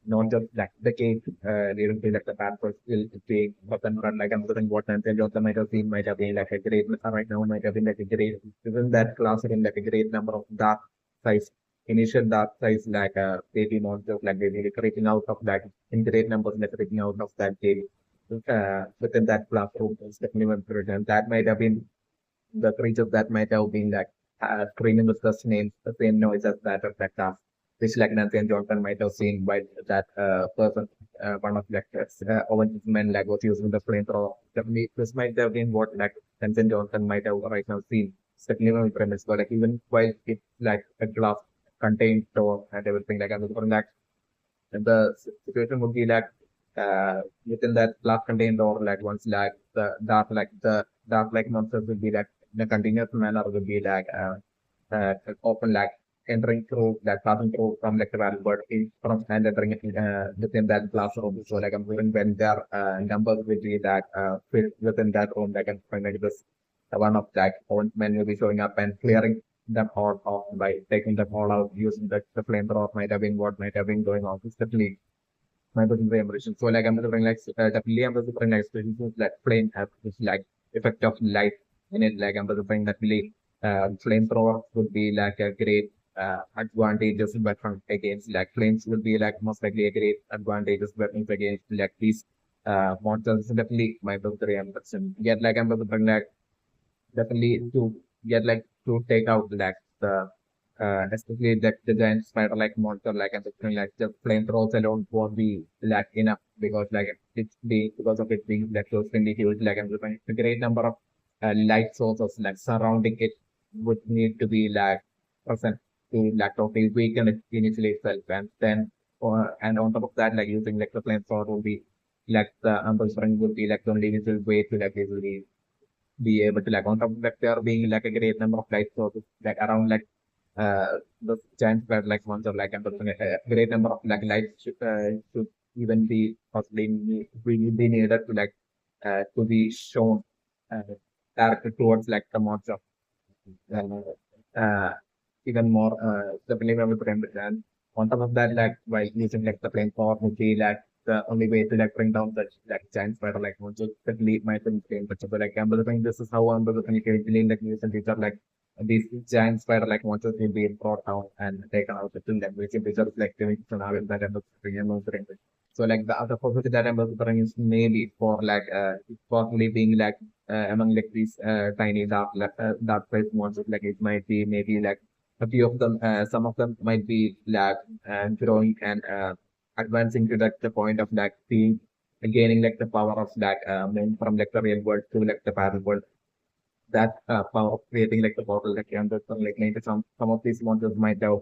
not just like the case, leading to like the path for still being up and run like I'm saying what Nancy and Johnson might have seen might have been like a great right now might have been like a great within that class in like a great number of dark size initial dark size like baby monsters like they really creeping out of that in great numbers like creeping out of that baby within that classroom is definitely one and that might have been the creatures that might have been like screaming with the names, the same noise as that of that task, which like Nancy and Johnson might have seen by that person, one of like Owens' men like was using the flamethrower. Definitely, this might have been what like Nancy and Johnson might have right now seen. Certainly my premise, but like even while it's like a glass contained door and everything like that, like and the situation would be like within that glass contained door, like once like the dark like monsters will be like in a continuous manner will be like often like entering through that passing through from like the valve but in from and entering within that classroom. So like I'm when their numbers will be that filled within that room, like I'm find like this one of that own men will be showing up and clearing them all off by taking them all out using the flamethrower might have been what might have been going on. It's definitely my personal impression. So like I'm referring like definitely I'm referring like experiences that flame have this like effect of light in it. Like I'm referring that really flamethrower would be like a great advantages weapon against like flames would be like most likely a great advantages weapons against like these monsters. Definitely my personal impression. Yet like I'm referring like definitely to get like to take out like the especially like the giant spider like monster like and something like the flamethrowers alone won't be like enough because like it's being because of it being like so extremely huge like and a great number of light sources like surrounding it would need to be like present to like totally weaken it initially itself and then and on top of that like using like the flamethrower will be like the spring would be like the only little way to like easily be able to like on top of that there being like a great number of light sources like around like the chance that like ones are like a great number of like lights should even be possibly be needed to be shown uh, directed towards like the monster uh, even more definitely when we bring it and on top of that like by using like the plane power would be like the only way to like bring down such like giant spider like monsters that lead my plane but so like I'm believing this is how I'm believing usually like use and future like these giant spider like monsters will be brought down and taken out of the like which is like doing scenario that I'm bringing so like the other possibility that I'm bringing is maybe for like possibly being like among like these tiny dark size monsters like it might be maybe like a few of them some of them might be like growing and advancing to like the point of like being gaining like the power of that moving from like the real world to like the parallel world that power of creating like the portal like and like maybe some of these monsters might have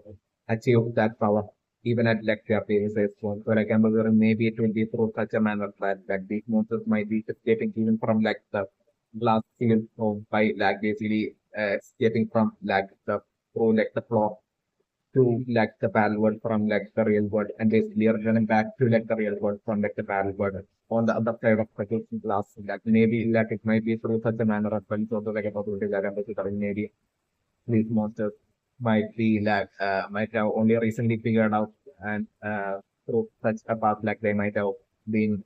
achieved that power even at like their previous age one. So like I'm wondering maybe it will be through such a manner that like these monsters might be escaping even from like the glass field or by like basically escaping from like the through like the floor to like the parallel world from like the real world and basically returning back to like the real world from like the parallel world on the other side of projection glass like maybe like it might be through such a manner as well so like a possibility that I'm considering maybe these monsters might be like might have only recently figured out and through such a path like they might have been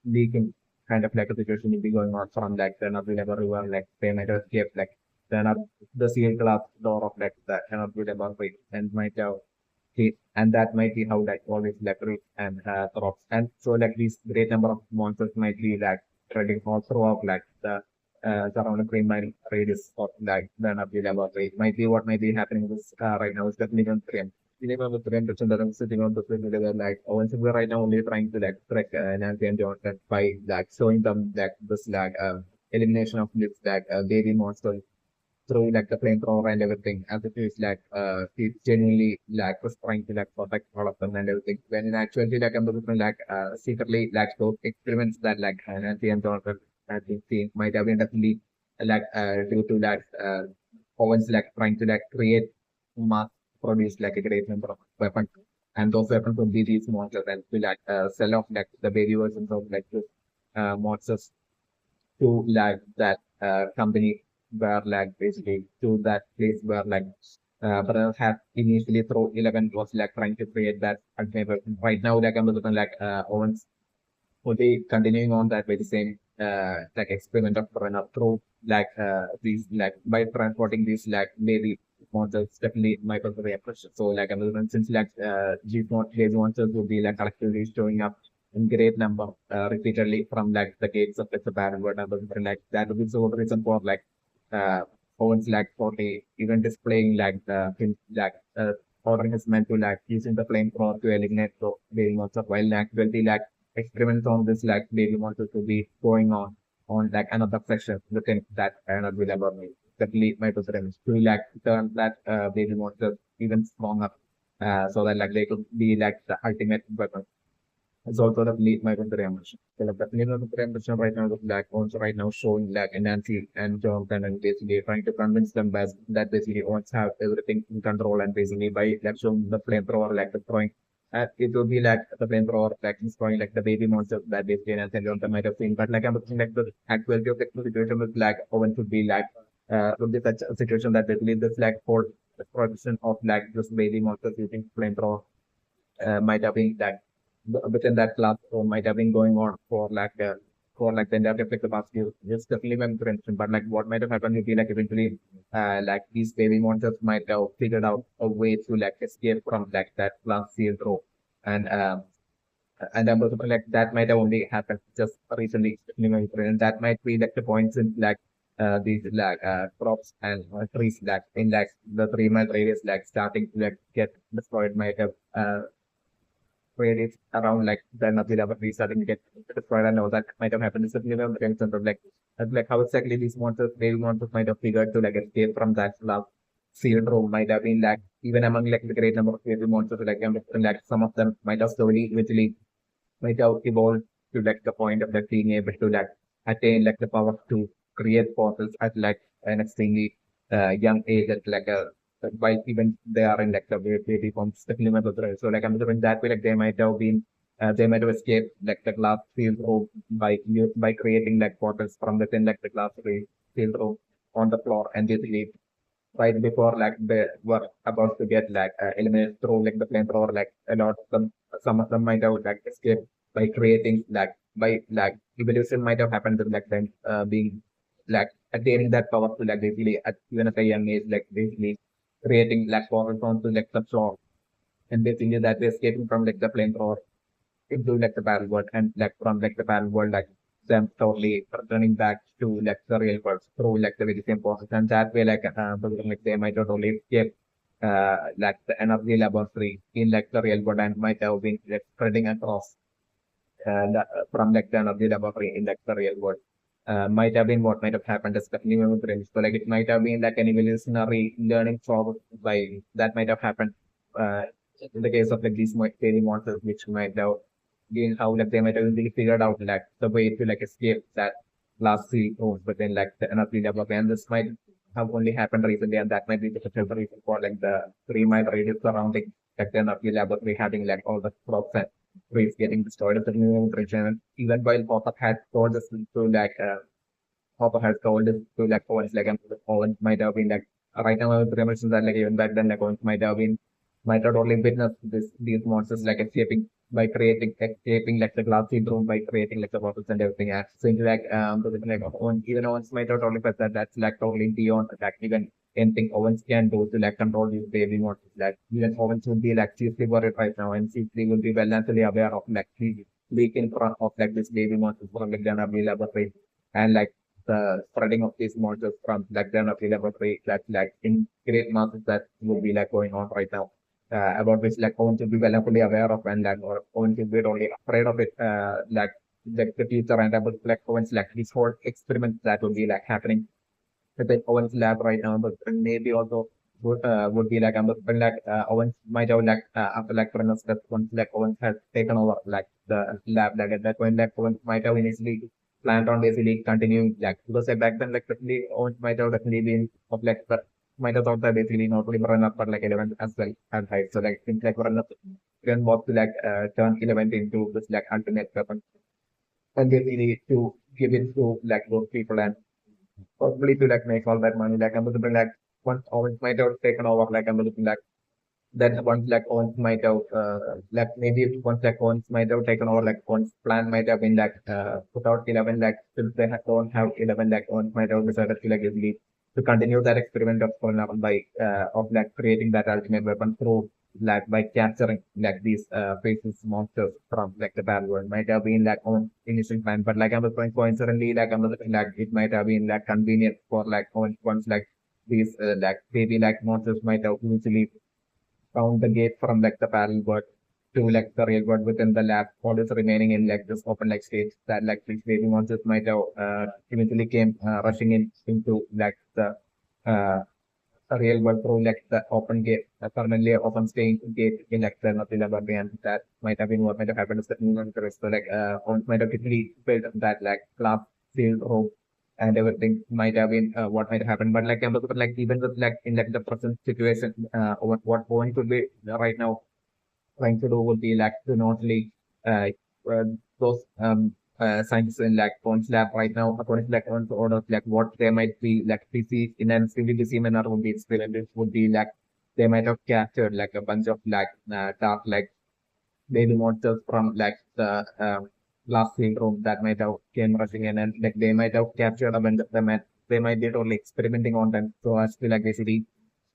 leaking kind of like a situation will be going on from like the Nabila river like they might have escaped like the sealed glass door of like the Nabila river and might have and that might be how like always like reach and drops and so like these great number of monsters might be like treading all throughout like the surrounding 3 mile radius of like the Nabila laboratory might be what might be happening this right now is definitely on train. Even with train person that I'm sitting on the train together like Owens we're right now only trying to like track Nancy and Johnson by like showing them like this like elimination of this like baby monster through like the flamethrower and everything as it is like he's genuinely like was trying to like protect all of them and everything when in actuality like I'm looking like secretly like those experiments that like Nancy and Jonathan I think seen might have been definitely like due to that Owens like trying to like create mass produce like a great number of weapons and those weapons would be these monsters and to like sell off like the baby versions of like this monsters to like that company where like basically to that place where like brother had initially through 11 was like trying to create that ultimate version. Right now like I'm looking like Owens would be continuing on that with the same like experiment of run up through like these like by transporting these like maybe monsters definitely my personal impression. So like I'm since like these monsters would be like collectively showing up in great number repeatedly from like the gates of like, the battlefield and like that would be so the reason for like uh Owens like for the even displaying like the like ordering his men to like using the flamethrower to eliminate the baby monster while actually like experiments on this like baby monster to be going on like another section within that another laboratory that lead my preference to like turn that baby monster even stronger so that like they could be like the ultimate weapon. It's also the lead my consideration. So like, the lead my consideration right now is like also right now showing like Nancy and Jonathan and basically trying to convince them that basically wants to have everything in control and basically by like showing the flamethrower like destroying it would be like the flamethrower like destroying like the baby monster that basically Nancy and Jonathan might have seen. But like I'm looking like the actuality of the situation with like Owen should be like would be such a situation that basically this like for the production of like this baby monster using flamethrower might have been like within that class or might have been going on for like the entire like the past few years definitely when mentioned but like what might have happened would be like eventually like these baby monsters might have figured out a way to like escape from like that class sealed row and and I'm also like that might have only happened just recently and that might be like the points in like these like crops and trees like in like the 3 mile radius like starting to like get destroyed might have where it's around like the Nazi laboratory starting to get destroyed and all that might have happened. It's definitely a very center of like how exactly these monsters, baby monsters might have figured to like escape from that lab sealed room might have been like even among like the great number of baby monsters like some of them might have slowly eventually might have evolved to like the point of like being able to like attain like the power to create fossils at like an extremely young age at like a by even they are in like the baby forms definitely my brother. So like I'm assuming that way like they might have been they might have escaped like the glass field rope by creating like portals from within like the glass field rope on the floor and basically right before like they were about to get like eliminated through like the flamethrower like a lot of them some of them might have like escaped by creating like by like evolution might have happened with like them being like attaining that power to like basically at even at a young age like basically creating like portals onto like the floor and basically that they're escaping from like the flamethrower into like the parallel world and like from like the parallel world like them totally returning back to like the real world through like the very same process and that way like they might not only escape like the energy laboratory in like the real world and might have been like spreading across from like the energy laboratory in like the real world. Might have been what might have happened, especially with range. So like it might have been like an evolutionary learning forward by that might have happened uh, in the case of like these fairy monsters, which might have been how like they might have really figured out like the way to like escape that last three zones, but then like the energy development. And this might have only happened recently, and that might be the reason for like the 3 mile radius surrounding like the energy laboratory having like all the crops and trees getting destroyed as a new nutrition. Even while Hopper had told us to like Hopper has told us to like Owens like Owens might have been like right now the mentions that like even back then like Owens might have only witnessed these monsters like escaping like the glass room by creating like the bottles and everything. And so like like Owens, even Owens might have totally felt that that's like totally beyond like even anything Owens can do to like control these baby monsters. Like even Owens would be like chiefly worried right now and chiefly will be well naturally aware of like the leak in front of like this baby monsters from like the laboratory and like the spreading of these monsters from like the laboratory like in great masses that will be like going on right now about which like Owen should be well and fully aware of and like or Owen should be only afraid of it like the future and about like Owen's like these whole experiments that will be like happening within Owen's lab right now but maybe also would be like like Owens might have like after like for instance once like Owens has taken over like the lab like at that point like Owens might have initially planned on basically continuing like because like back then like definitely Owens might have definitely been of like might have thought that basically not only run up but like 11 as well and height. So like things like run up can want to like turn 11 into this like alternate weapon and basically to give it to like those people and probably to like make all that money. Like I'm looking like once Owens might have taken over, like I'm looking like then once like Owens might have like maybe once like Owens might have taken over, like Owens plan might have been like put out 11 like since they don't have 11 like Owens might have decided to like easily to continue that experiment of by of like creating that ultimate weapon through like by capturing like these faceless monsters from like the battle world might have been like on initial plan, but like I'm looking coincidentally like I'm looking like it might have been like convenient for like once like these like baby like monsters might have eventually found the gate from like the parallel world to like the real world within the lab, all is remaining in like this open like stage that like these baby monsters might have eventually came rushing in into like the uh, real world through like the open gate, permanently open staying gate in like the Laboratory, and that might have been what might have happened is that so like might have literally built that like glass sealed room and everything might have been what might have happened. But like I'm looking at like even with like in like the present situation, what Boeing could be right now trying to do would be like to not only uh, those scientists in like Pond's lab right now, according to like on orders, like what they might be like busy in an extremely busy manner would be experienced would be like they might have captured like a bunch of like dark like baby monsters from like the last field room that might have came rushing in and like they might have captured a bunch of them and they might be totally experimenting on them so as to like basically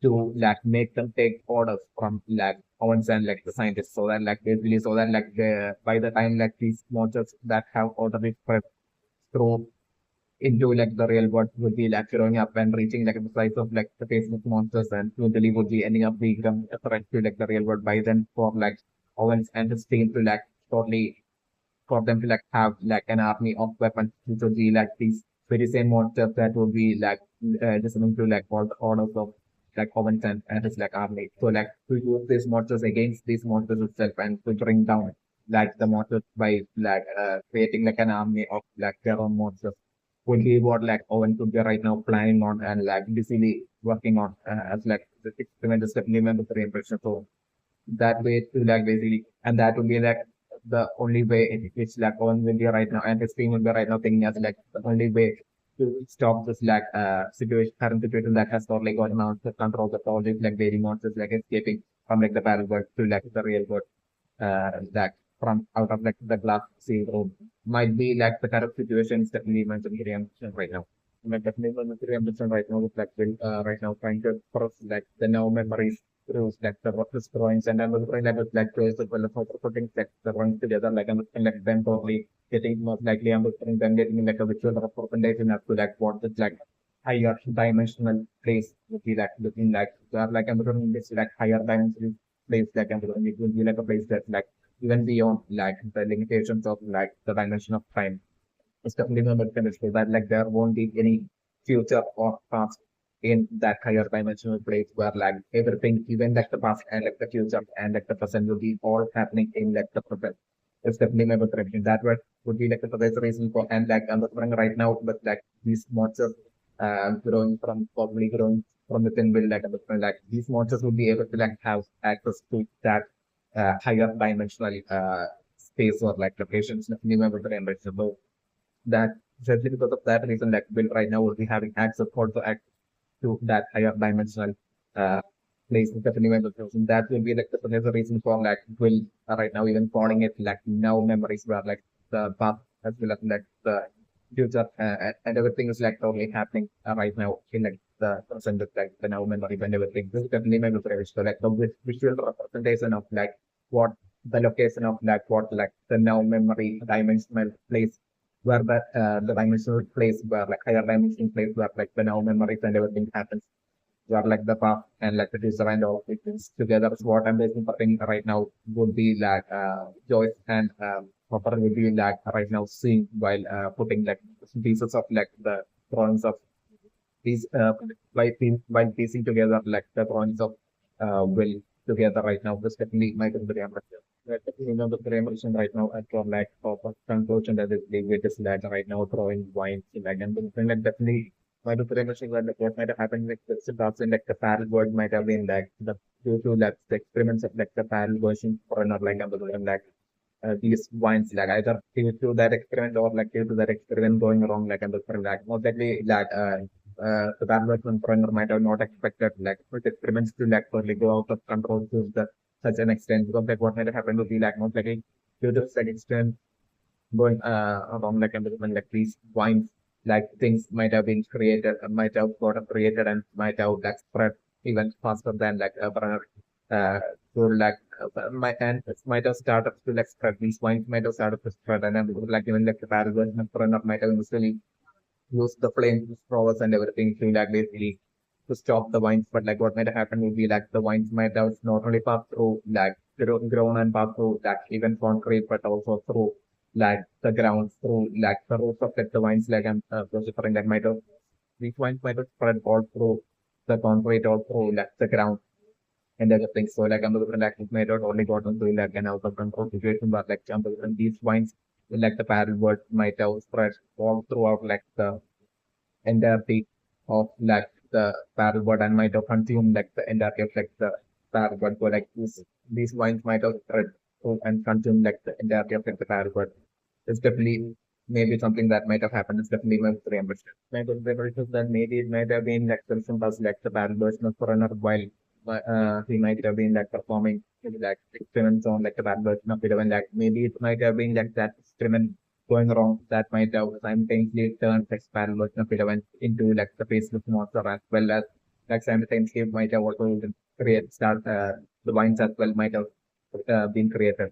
to like make them take orders from like Owens and like the scientists so that like basically so that like the by the time like these monsters that have already spread through into like the real world would be like growing up and reaching like the size of like the Facebook monsters and eventually would be ending up become a threat to like the real world by then for like Owens and his team to like totally for them to like have like an army of weapons which would be like these very same monsters that would be like listening to like all the orders of like Owens and his like army. So like to use these monsters against these monsters itself and to bring down like the monsters by like creating like an army of like their own monsters would be what like Owen could be right now planning on and like busily working on as like the experiment is definitely member three impression. So that way to like basically and that would be like the only way in which like Owen will be right now and his team will be right now thinking as like the only way to stop this like situation current situation that has totally gotten out of control that all these like baby monsters like escaping from like the battle world to like the real world that from out of like the glass sea room might be like the kind of situations that we mentioned here right now. Like definitely mentioned right now with like Will right now trying to process like the now memories through like the workers drawings and then with like choice as well as how putting like the drawings together like I'm looking like them totally getting most likely I'm looking them getting like a visual representation as to like what is like higher dimensional place would be like looking like like I'm looking this like higher dimensional place like I'm looking it will be like a place that like even beyond like the limitations of like the dimension of time. It's definitely not chemistry that like there won't be any future or past in that higher dimensional place where like everything, even like the past and like the future and like the present will be all happening in like the present. It's definitely never correction. That would be like the reason for and like I'm looking right now, but like these monsters growing from probably growing from within will like these monsters will be able to like have access to that higher dimensional space or like locations. Definitely never correction that essentially because of that reason, like Will right now will be having access also to that higher dimensional uh, place in the fundamental and that will be like the reason for like Will right now even calling it like now memories where like the past as well as like the future and everything is like totally happening right now in like the present like the now memory and everything. This is definitely memory so like the visual representation of like what the location of like what like the now memory dimensional place where the dimensional place where like higher dimensional place where like the now memories and everything happens where like the past and like the future and all of things together is what I'm basically putting right now would be like Joyce and Hopper would be like right now seeing while putting like pieces of like the drawings of these while piecing together like the drawings of Will together right now. This definitely might be the remember the emotion right now at for like of conclusion that is the greatest that right now throwing wine in like and like definitely might have pretty much like what might have happened like the syntax in like the parallel world might have been like the due to like the experiments of like the parallel version or not like like these wines like either due to that experiment or like due to that experiment going wrong like and the like most likely like the parallel version runner might have not expected like with experiments to like totally go out of control to the such an extent because like what might have happened would be like most likely due to such extent going along like when like these wines like things might have been created might have got created and might have like spread even faster than like so like my and it might have started to like spread these wines might have started to spread and then like even like the paragon and runner might have initially used the flame throwers and everything to like basically to stop the wines but like what might have happened would be like the wines might have not only passed through like grown and passed through like even concrete but also through like the ground through like the roots of like the vines like I'm preferring that might have these vines might have spread all through the concrete all through like the ground and other things. So like I'm like it might not only got into like an out of control situation, but like and these vines like the parallel world might have spread all throughout like the entirety of like the parallel world and might have consumed like the entirety of like the parallel world. So like these vines might have spread through and consumed like the entirety of like the parallel world. It's definitely maybe something that might have happened. It's definitely my preemption. My favorite is that maybe it might have been like the simple like the parallel version of Foreigner while he might have been like performing like experiments on like the parallel version of it and like maybe it might have been like that experiment going wrong that might have simultaneously turned like parallel version of it into like the faceless monster as well as like simultaneously might have also create start the vines as well might have been created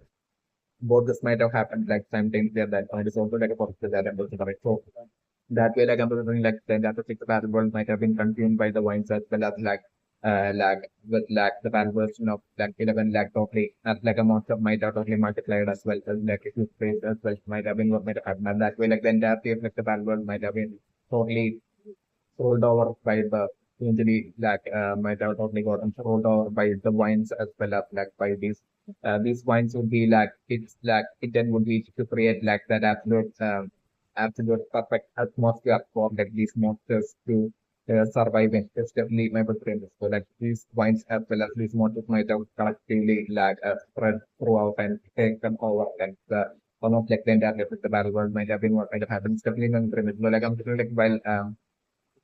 both this might have happened like simultaneously at that point. It's also like a positive that I'm looking at it. So that way, like I'm looking like the data six parallel world might have been consumed by the wines as well as like with like the parallel version of like 11 like totally as like a monster might have totally multiplied as well as like if you space as well might have been what might have happened. And that way, like the entirety of like the parallel world might have been totally rolled over by the usually like might have totally gotten rolled over by the wines as well as like by these wines would be like it's like it then would be to create like that absolute perfect atmosphere for like these monsters to survive in. It's definitely my preference. So like these wines as well as these monsters might have collectively like spread throughout and taken over like the almost like the entire the battle world might have been what might have happened. It's definitely my preference. So like I'm thinking like while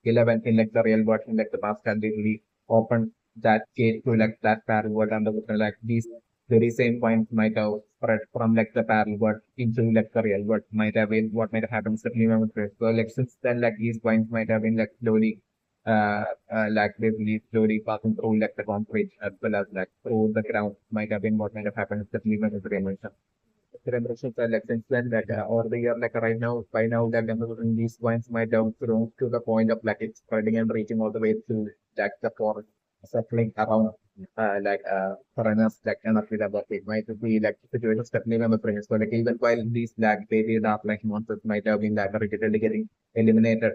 11 in like the real world in like the past can really open that gate to like that parallel world and the like these very same points might have spread from like the parallel world into like the real world might have been what might have happened certainly with this. So like since then like these points might have been like slowly like basically slowly passing through like the concrete as well as like through the ground might have been what might have happened certainly with the generations are like since then that over the year like right now by now that these points might have grown to the point of like it's spreading and reaching all the way to like the forest settling around foreigners like enough with about it might be like situations definitely on the fringe. So like even while these like baby dark like monsters might have been like repeatedly getting eliminated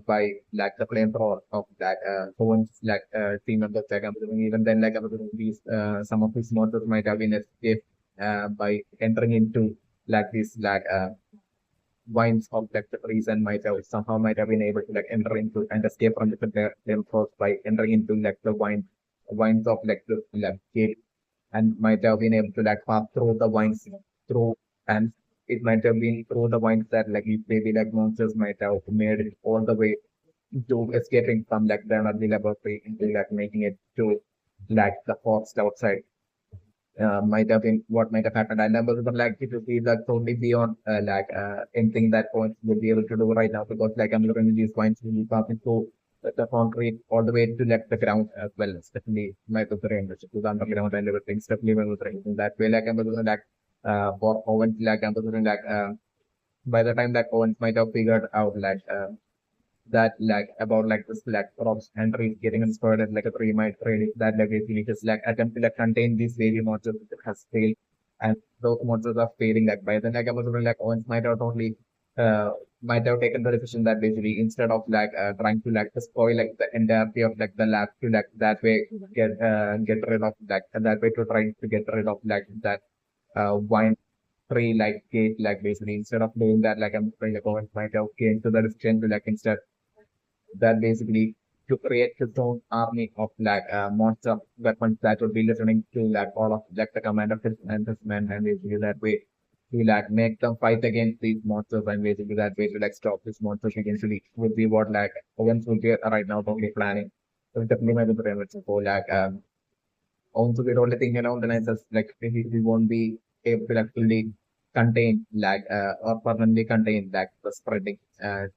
by like the flamethrower of that Owens team members like even then like these some of these monsters might have been escaped by entering into like these vines of like the trees and might have somehow might have been able to like enter into and escape from them first by entering into like the vines of like the like cave and might have been able to like pass through the vines through and it might have been through the vines that like these baby like monsters might have made it all the way to escaping from like the energy laboratory into like making it to like the forest outside might have been what might have happened. I never would like to see that totally beyond anything that points will be able to do right now because like I'm looking at these points will be passing through the concrete all the way to like the ground as well. Especially my preference to the underground and everything. Especially my preference in that way. Like I'm looking like for Owens like I'm looking like by the time that Owens might have figured out that like about like this like crops and trees getting inspired and like a tree might really that like basically just like attempt to like contain these very monsters that has failed and those monsters are failing like by then like I was wondering, like Owens might have totally might have taken the decision that basically instead of trying to like destroy like the entirety of like the lab to like that way get rid of like that way to try to get rid of like that wine tree like gate like basically instead of doing that like I'm trying to go and might have came to the decision to like instead that basically to create his own army of like monster weapons that would be listening to like all of like the command of his and his men, and basically that way to like make them fight against these monsters, and basically that way to like stop these monsters eventually would be what like Owens would be right now probably planning. So definitely maybe the remnants of like also the only thing around the like we won't be able to actually contain like or permanently contain like the spreading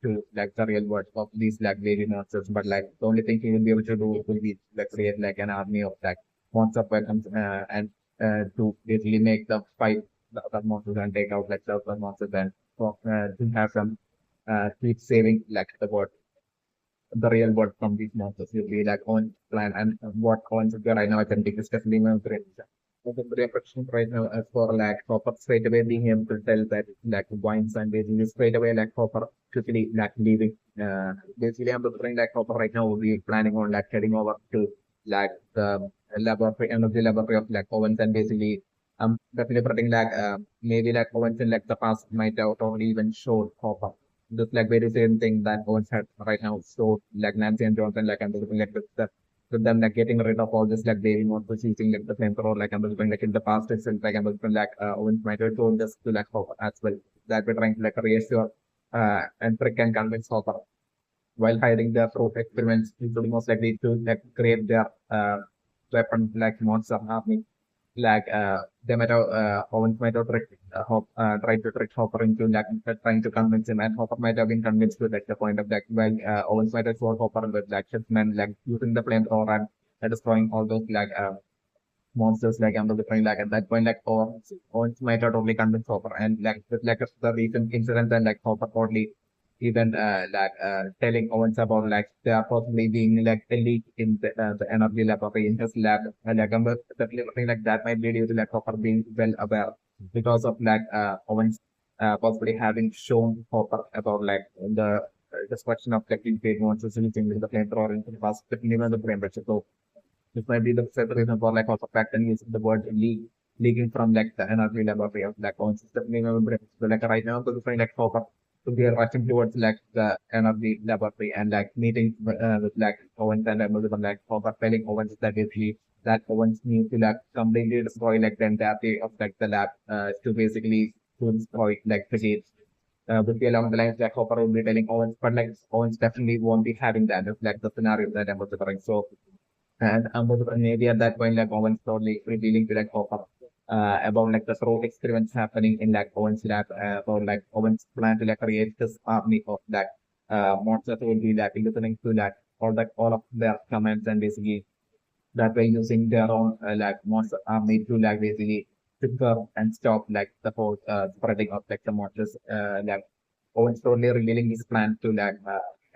to like the real world of these like various monsters. But like the only thing he will be able to do will be like create like an army of like monster weapons and to basically make the fight the other monsters and take out like the other monsters and to have them keep saving like the real world from these monsters will be like on plan and what coins are right now I can take especially my brain. The brain question right now as for like Hopper straight away being able to tell that like wines and basically straight away like Hopper quickly like leaving. Basically I'm looking like Hopper right now will be planning on like heading over to like the laboratory energy laboratory of like Owens, and basically I'm definitely predicting like maybe like Owens in like the past might have already even showed Hopper just like very same thing that Owens had right now. So like Nancy and Johnson, like I'm looking like with them like getting rid of all this like baby monsters using like the flamethrower, like I'm looking like in the past itself, like I'm looking like Owens might have told this to like Hopper as well. That we're trying to like reassure and trick and convince Hopper while hiding their proof experiments, including most likely to like create their weapon like monster army like they might have Owens might have tried to trick Hopper into like trying to convince him, and Hopper might have been convinced to like the point of that. Well, Owens might have told Hopper with like his men like using the flamethrower and destroying all those like monsters like under the point like at that point like Owens might have totally convinced Hopper, and like with like the recent incident and like Hopper totally even telling Owens about like they are possibly being like elite in the energy laboratory in his lab, like something like that might lead you to like Hopper being well aware because of like Owens possibly having shown Hopper about like the destruction of like the monsters using the flamethrower in the past, even the temperature. So this might be the separate reason for like also factoring using the word leaking from like the energy laboratory of like Owens. Definitely remember. So like right now, because like Hopper so we are rushing towards like the end of the laboratory and like meeting with like Owens and Elizabeth like Hopper telling Owens that basically that Owens needs to like completely destroy like the entirety of like the lab to basically to destroy like the gates. Would be along the lines like Hopper will be telling Owens, but like Owens definitely won't be having that. It's like the scenario that I'm referring. So and maybe at that point, like Owens probably revealing to like Hopper about like the throat experiments happening in like Owens lab, about like Owens plan to like create this army of like monsters who will be like listening to like all of their comments, and basically that way using their own like monster army to like basically trigger and stop like the whole spreading of like the monsters like Owens totally revealing his plan to like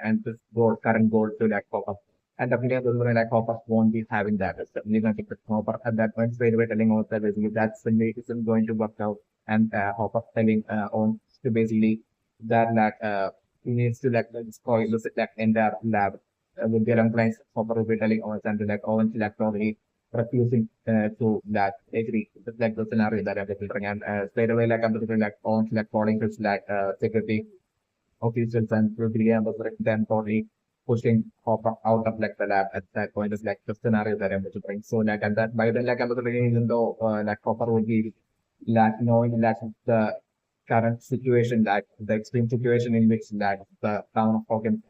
and this current goal to like Hopper. And definitely those were like Hopper won't be having that. It's definitely going to be Hopper at that point straight away telling Owens that basically that's the way isn't going to work out. And Hopper telling Owens to basically that like he needs to like destroy like entire lab with their compliance Hopper will be telling Owens, and to like Owens like probably refusing to that agree. It's like the scenario that I'm filtering, and straight away like I'm looking like Owens like calling his like security officials and probably ambassador then probably pushing Hopper out of like the lab at that point is like the scenario that I'm bring. So like and that by then like ambassador even though like Hopper would be like knowing that the current situation like the extreme situation in which like the town of Hawkins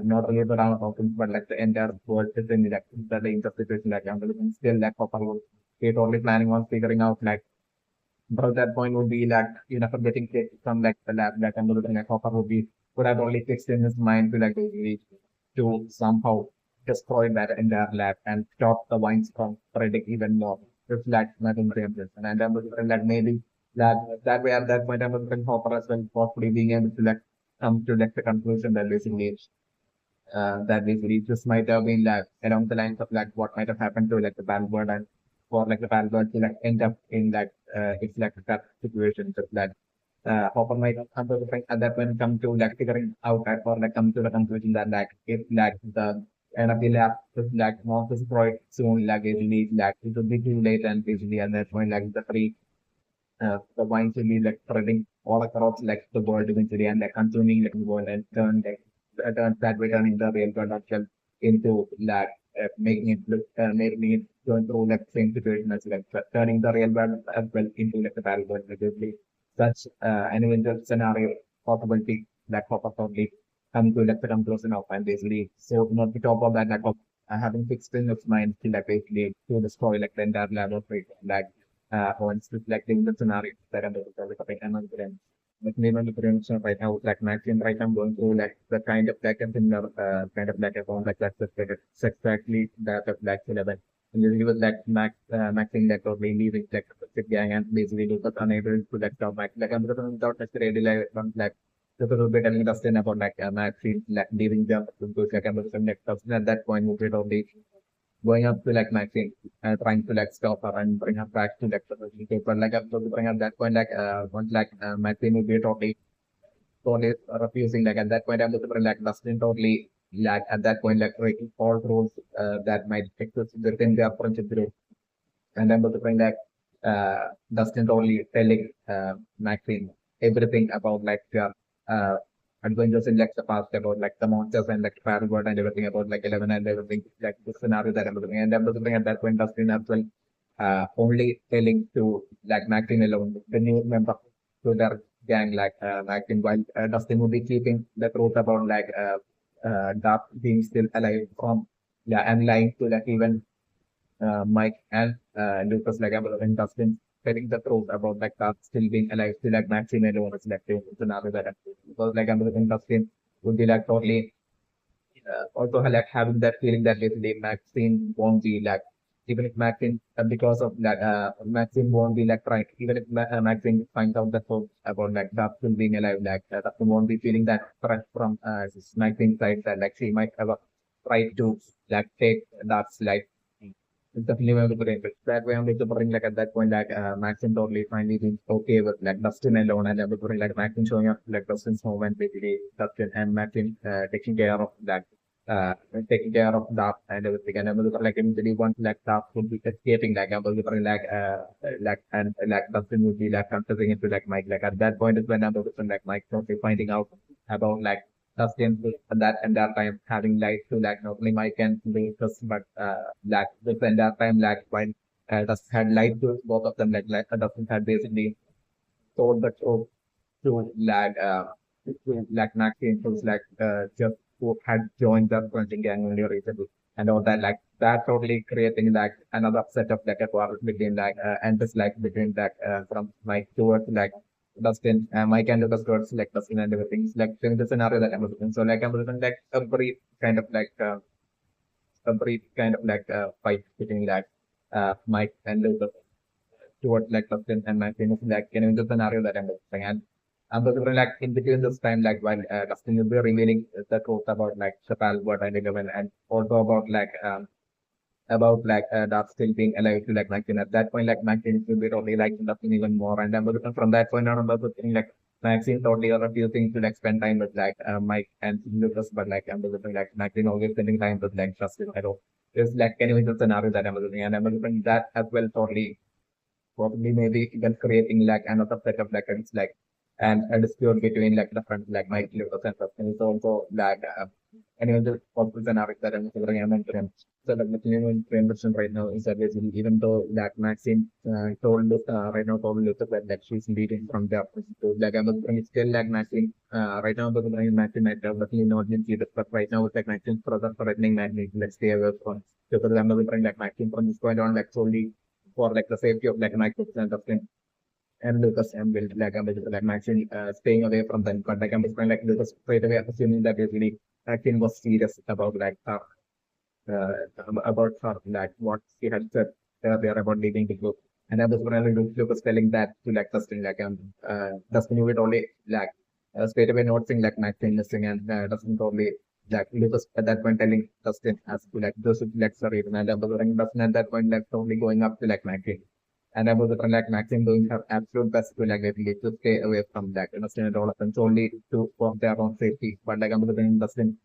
not only the town of Hawkins but like the entire world is in like the danger situation like ambassador still like Hopper would be totally planning on figuring out like but at that point would be like, you know, getting kicked from like the lab, like and looking like Hopper would be would have only fixed in his mind to like really to somehow destroy that entire lab and stop the wines from spreading even more. If like nothing changes. And I'm looking like maybe that way at that point I'm looking Hopper as well possibly being able to like come to like the conclusion that basically this might have been like along the lines of like what might have happened to like the Battlebird and for like the Battlebird to like end up in like it's like that situation just that Hopper might have come to the point at that point come to like figuring out that or like come to the conclusion that like if like the end of the lab is like not destroyed soon like basically like it would be too late and basically at that point like the wines will be like spreading all across like the world eventually and like consuming like the world and turn like turns that way, turning the real world actual into lag, making it look, making it going through like same situation as like turning the real world as well into like the parallel world. Negatively. Such an eventual scenario possibility that pop up only come to like the conclusion of and basically so not to top of that like of having fixed in its mind to like basically to destroy like the entire laboratory like once reflecting the scenario that I'm recovering and like name the prevention right now, like maximum right now I'm going through like the kind of like a similar kind of like account like that's exactly that of like 11. And usually was like maxing like or maybe leaving like the gang and basically was unable to like stop max like I'm without necessarily like like just a little bit and understand about like maxing like leaving them to like I'm next at that point we would only going up to like maxing and trying to like stop her and bring her back to like the paper like up to bring at that point like once like maxing would be totally refusing like at that point I'm looking like Dustin totally like at that point like breaking all rules that might exist within their friendship group and I'm looking like Dustin totally telling Maxine everything about like their adventures in like the past about like the monsters and like Fire World and everything about like 11 and everything like the scenario that I'm looking and I'm looking at that point Dustin as well only telling to like Maxine alone the new member to their gang like Maxine while Dustin will be keeping the truth about like Dark being still alive from yeah and lying to like even Mike and Lucas like about and Dustin telling the truth about like Dark still being alive still like Maxine alone is like the scenario that because like I'm looking Dustin would be like totally also like having that feeling that basically Maxine won't be like even if Maxine because of that Maxine won't be like right even if Maxine finds out the truth about like that still being alive like that won't be feeling that threat from Maxine side that like she might have a right to like take that's like it's definitely one of the great bits. That way I'm like bring like at that point like Maxine totally finally being okay with like Dustin alone and everybody like Maxine showing up like Dustin's home and basically Dustin and Maxine taking care of that taking care of that and everything and everybody like immediately once like that would be escaping like everybody like and like Dustin would be like confessing into like Mike like at that point is when everybody like Mike totally finding out about like Dustin at that and that time having light to like not only Mike and Lucas but like this and that time like when Dustin had lied to both of them like Dustin had basically told the truth to like Maxine who's like just who had joined the fronting gang only recently and all that like that totally creating like another set of like a quarrel between like and this like between like from Mike towards like Dustin Mike and Lucas towards like Dustin and everything it's like in the scenario that I'm looking so like I'm looking like a brief kind of like a brief kind of like fight between like Mike and Lucas towards like Dustin and my famous like in the scenario that I'm looking and I'm looking like in between this time like while Dustin will be revealing the truth about like Chappelle what I did and also about like Dark still being alive to like Maxine at that point like Maxine will be totally like Dustin even more and I'm looking from that point on I'm looking like Maxine totally refusing to like spend time with like Mike and Lucas but like I'm looking like Maxine always spending time with like Dustin I don't it's like anyway the scenario that I'm looking and I'm looking that as well totally probably maybe even creating like another set of like it's like and a dispute between like the front like Mike Lucas and Dustin is also like anyway the possible scenario that I'm considering I mentioned. So like the question right now is that basically even though like Maxine told right now told Lucas that she's leading from there so like I'm looking still like Maxine right now but Maxine might have definitely not been serious but right now it's like Maxine's brother threatening Maxine let's stay away from because I'm looking like Maxine from this point on like solely for like the safety of like Mike and Dustin and Lucas and will like I'm like Maxine staying away from them. But like I'm just like Lucas straight away assuming that basically Maxine was serious about like uh, about her like what she had said there about leaving the group. And I was when Lucas telling that to like Dustin like Dustin would only like straight away noticing like Maxine listening and Dustin probably like Lucas at that point telling Dustin as to like this is like sorry and I was like Dustin at that point like only going up to like Maxine. And I was like Maxine doing her absolute best to like basically to stay away from that Dustin and all of them solely to for their own safety. But like I was like Dustin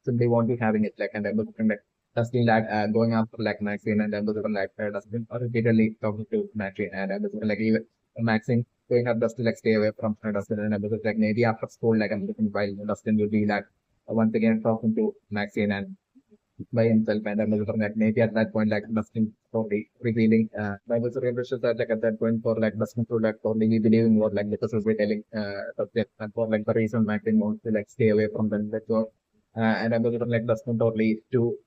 simply won't be having it like and I was like Dustin like going after like Maxine and I was like Dustin repeatedly talking to Maxine and I was like even Maxine doing her best to like stay away from Dustin and I was like maybe after school like I'm looking while Dustin will be like once again talking to Maxine and by himself, and I was like maybe at that point like Dustin probably revealing I was really sure that like at that point for like Dustin to like probably be believing what like Lucas was telling subject and for like the reason Maxine wants to like stay away from them that was and I was like Dustin totally to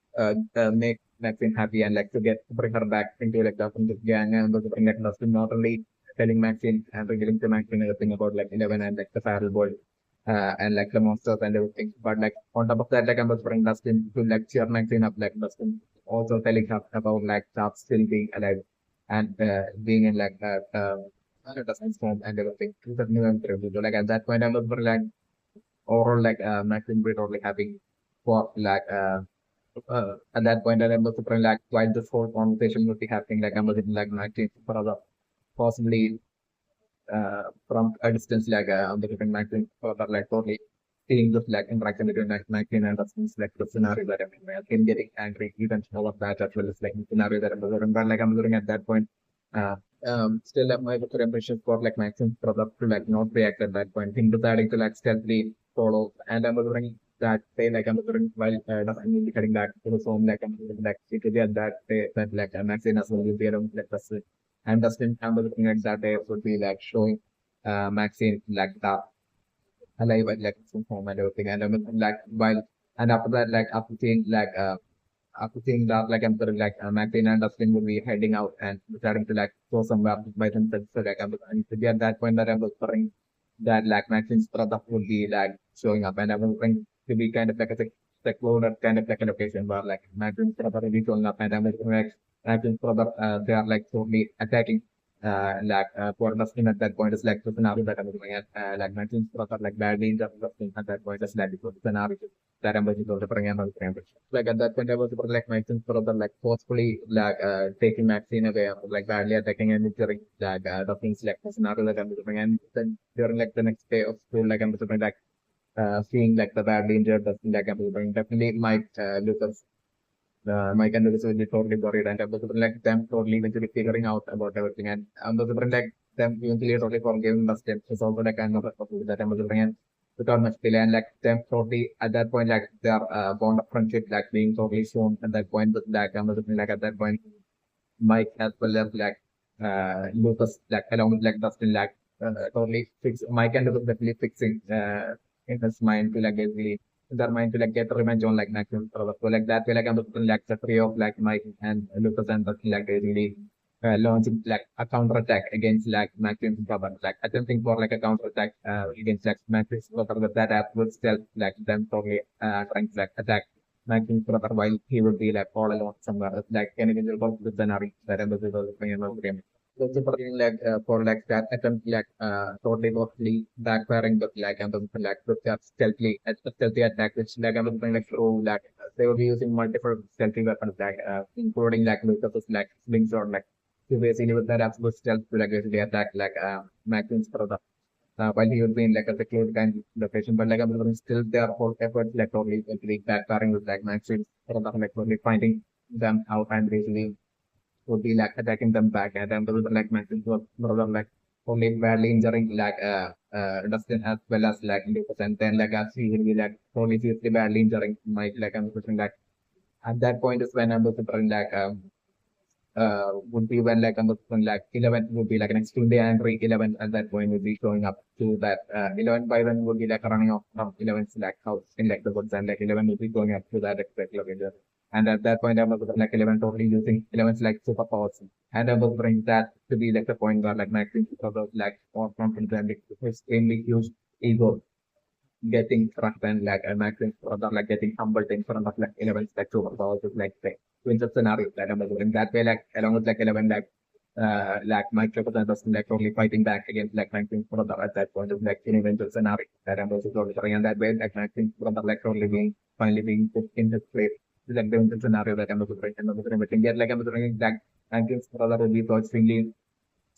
make Maxine happy and like to get bring her back into like the gang and was like Dustin not only telling Maxine and revealing to Maxine everything about like 11 and like the feral boy and like the monsters and everything. But like on top of that, like I was bringing Dustin to like cheer Maxine up, like Dustin also telling her about like Charles still being alive and being in like Dustin's form and everything. It was new and terrible. So like at that point, I was very, like overall like Maxine be totally happy for like at that point, I was super like why this whole conversation would be happening. Like I was in like Maxine for other possibly from a distance, like on the different magazine, but like totally seeing this like interaction between like magazine and distance, like the scenario that I'm in, him getting angry, even all of that, as well as like the scenario that I'm observing. But like I'm observing at that point, uh, still my impression for like magazine product to like not react at that point, him deciding to like stealthily follow, and I'm observing that day, like I'm observing while definitely heading back to the home, like I'm observing like it will be at that day that like magazine as well will be around like the and Dustin Campbell looking at that day would be like showing Maxine like that alive at like some home and everything. And I mean, like while and after that, like after seeing that, like I'm sort of like Maxine and Dustin would be heading out and starting to like go somewhere by themselves. So like and to be at that point that I was thinking that like Maxine's brother would be like showing up and I was trying to be kind of like a secluded kind of like a location where like Maxine's brother will be showing up and I was like Maxine's brother they are like totally attacking for Dustin at that point is like the scenario that I'm looking at like Maxine's brother like badly injured Dustin at that point is like the scenario that I'm going to bring in like at that point I was like Maxine's brother like forcefully like taking Maxine away like badly attacking and injuring like the things like the scenario that I'm looking and then during like the next day of school like I'm looking like seeing like the badly injured Dustin like I'm looking definitely might Lucas my candle is really totally worried and I was like them totally eventually figuring out about everything and I was like them eventually totally forgiving the steps is also like kind of that I was and without much delay and like them totally at that point like their bond of friendship like being totally shown at that point but like I was like at that point Mike as well as like Lucas like along with like Dustin like totally fix Mike and Lucas definitely fixing in his mind to like basically their mind to like get revenge on like Maximum Brother. So like that way like I'm looking like the three of like Mike and Lucas and Dustin like basically launching like a counter attack against like Maximum Brother. Like attempting for like a counter attack against like Maximum Brother but that app would still like them totally trying to like attack Maximum Brother while he would be like all alone somewhere. It's like an individual with the scenario that I'm looking at the game. So super like for like that attempt like totally mostly backfiring but like I'm looking like with that stealthy attack which like I'm looking like through like they will be using multiple stealthy weapons like including like Lucas's like slingshot like to basically with that absolute stealth to like basically attack like Maxim's brother while he would be in like a secluded kind of location but like I'm looking still their whole efforts like totally backfiring with like Maxim's brother like totally finding them out and basically would be like attacking them back and then brother like mentioned brother like only badly injuring like Dustin as well as like Lucas and then like as he will be like only seriously badly injuring Mike like I'm pushing that at that point is when I'm looking like would be when like I'm looking like 11 would be like an extremely angry 11 at that point would be showing up to that 11 by then would be like running off from 11's like house in like the woods and like 11 would be going up to that exact location and at that point, I was like 11 totally using 11's like superpowers. And I was bring that to be like the point where like Maxine because of like more confidence and like extremely huge ego getting front and like Maxine brother like getting humbled in front of like 11's like superpowers is like the twins of scenario that I was in that way like along with like 11 like Mike Jefferson was like totally fighting back against like Maxine's brother at that point of like in eventual scenario that I was totally and that way like Maxine's brother like totally being finally being put in his place like the scenario that I'm looking for. And yet, like I'm looking like Hankins brother will be so extremely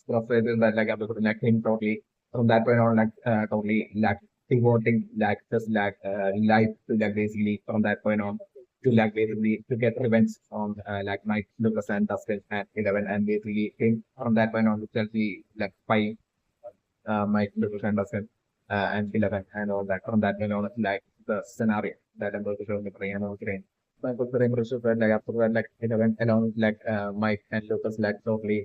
frustrated that like I'm looking like him totally from that point on like totally like devoting like just like life to like basically from that point on to like basically to get revenge on like Mike Lucas and Dustin and 11 and basically him from that point on to Chelsea like fight Mike Lucas and Dustin and 11 and all that from that point on like the scenario that I'm going to show in the brain or brain. So I put the impression like after that, like 11 along with like Mike and Lucas like totally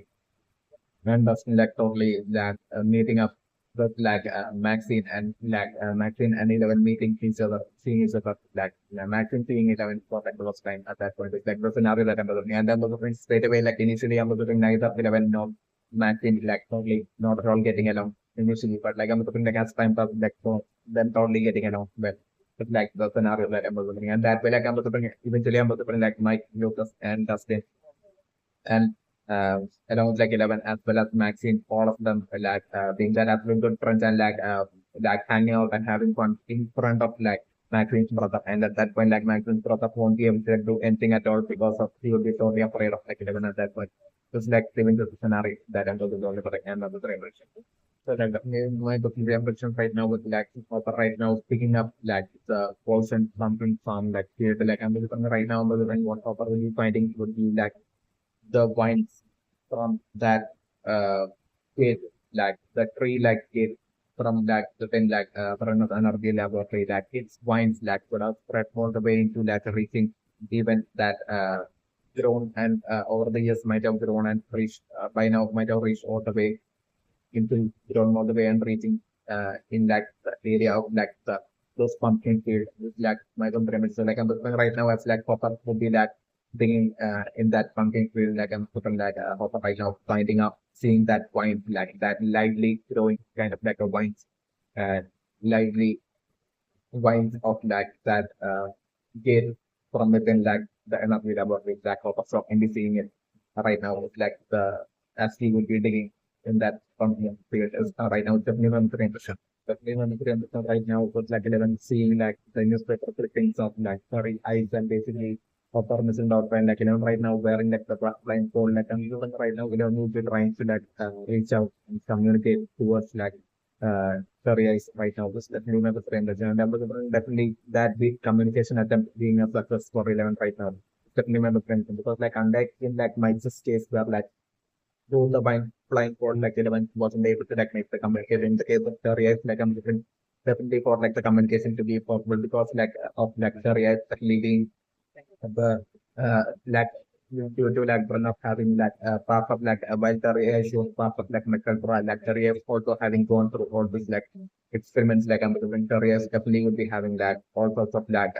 and Dustin like totally that meeting up with like Maxine and like Maxine and 11 meeting each other, seeing each other like Maxine seeing 11 for like the first time at that point. It's like the scenario that I'm looking, and then looking straight away like initially I'm looking neither 11 nor Maxine like totally not at all getting along initially, but like I'm looking like as time passes like for them totally getting along well. It's like the scenario that I'm looking, and that way like I'm looking eventually I'm looking like Mike, Lucas, and Dustin and around like 11 as well as Maxine, all of them like being that absolute good friends and like hanging out and having fun in front of like Maxine's brother. And at that point, like Maxine's brother won't be able to do anything at all because of he will be totally afraid of like 11 at that point. Just like living the scenario that I'm the only for the end of the generation. So like my booking reaction right now with like Hopper right now picking up like the portion something from like theater like I'm looking right now, but what Hopper will be finding would be like the vines from that kid, like the tree like kid from that certain like from another laboratory that its vines like would have spread all the way into like reaching even that grown and over the years might have grown and reached by now might have reached all the way into grown all the way and reaching in like the area of like the those pumpkin field with like my pyramid. So like I'm looking right now as like Popper would be like digging in that pumpkin field like I'm looking like Popper right now finding out seeing that vine like that lively growing kind of like a vines uh lively vines of like that gate from within like the energy laboratory like Popper so can be seeing it right now it's like the as he would be digging in that pumpkin field is right now definitely one thing definitely one thing right now was like 11 seeing like the newspaper clippings of like sorry eyes and basically Hopper missing out and like right now wearing like the blindfold like I'm even right now will be trying to like reach out and communicate towards like career is right now. This definitely one of the frame that and definitely that big communication attempt being a success for 11 right now. Definitely one of the frame because like unlike in like my just case where like through the blindfold like 11 wasn't able to like make the communication in the case of career is like I'm different definitely for like the communication to be possible because like of like career is definitely being the like due to like one of having like part of like while the AI shows part of like medical trial like the AI also having gone through all these like experiments like different careers definitely would be having like all sorts of like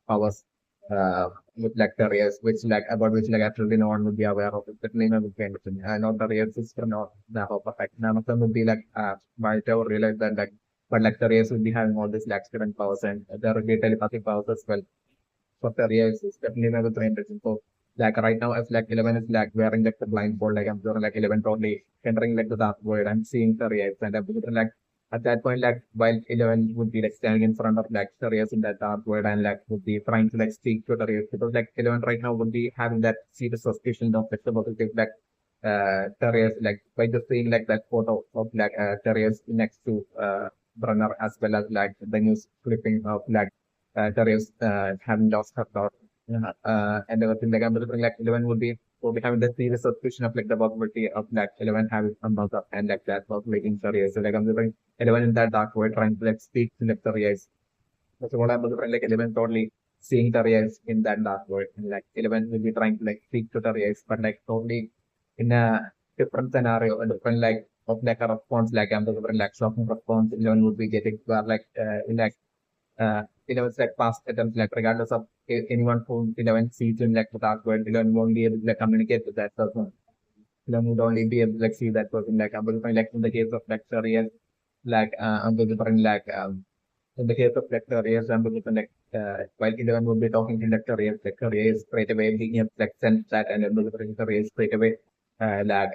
powers with like careers which like about which like absolutely no one would be aware of it definitely not kind of thing. Not the real system not the how perfect none of them would be like might have realized that like but like the race would be having all these like different powers and there would be telepathic powers as well for the reals is definitely another trend. So like right now as like 11 is like wearing like the blindfold like I'm doing like 11 totally entering like the dark void I'm seeing the reals and everything like at that point like while 11 would be like standing in front of like the reals in that dark void and like would be trying to like speak to the reals because like 11 right now would be having that serious suspicion of like the positive like Terriers like by just seeing like that photo of like Terriers next to Brunner as well as like the news clipping of like Terriers having lost her daughter. And everything like I'm looking like 11 would be having the serious suspicion of like the possibility of like 11 having a mother and like that was making Terriers. So like I'm looking 11 in that dark void trying to like speak to like Terriers. So what I'm looking like 11 totally seeing Terriers in that dark void and like 11 will be trying to like speak to Terriers but like totally in a different scenario, a different like of like a response, like I'm the different like shocking response, 11 would be getting where like in like 11's like past attempts, like regardless of anyone who 11 sees in like the dark world, 11 won't be able to like communicate with that person. 11 would only be able to like see that person, like I'm going like in the case of like careers, like I'm going to like in the case of like careers, I'm going to like while 11 would be talking to like careers straight away being able to like sense that and I'm going to careers straight away like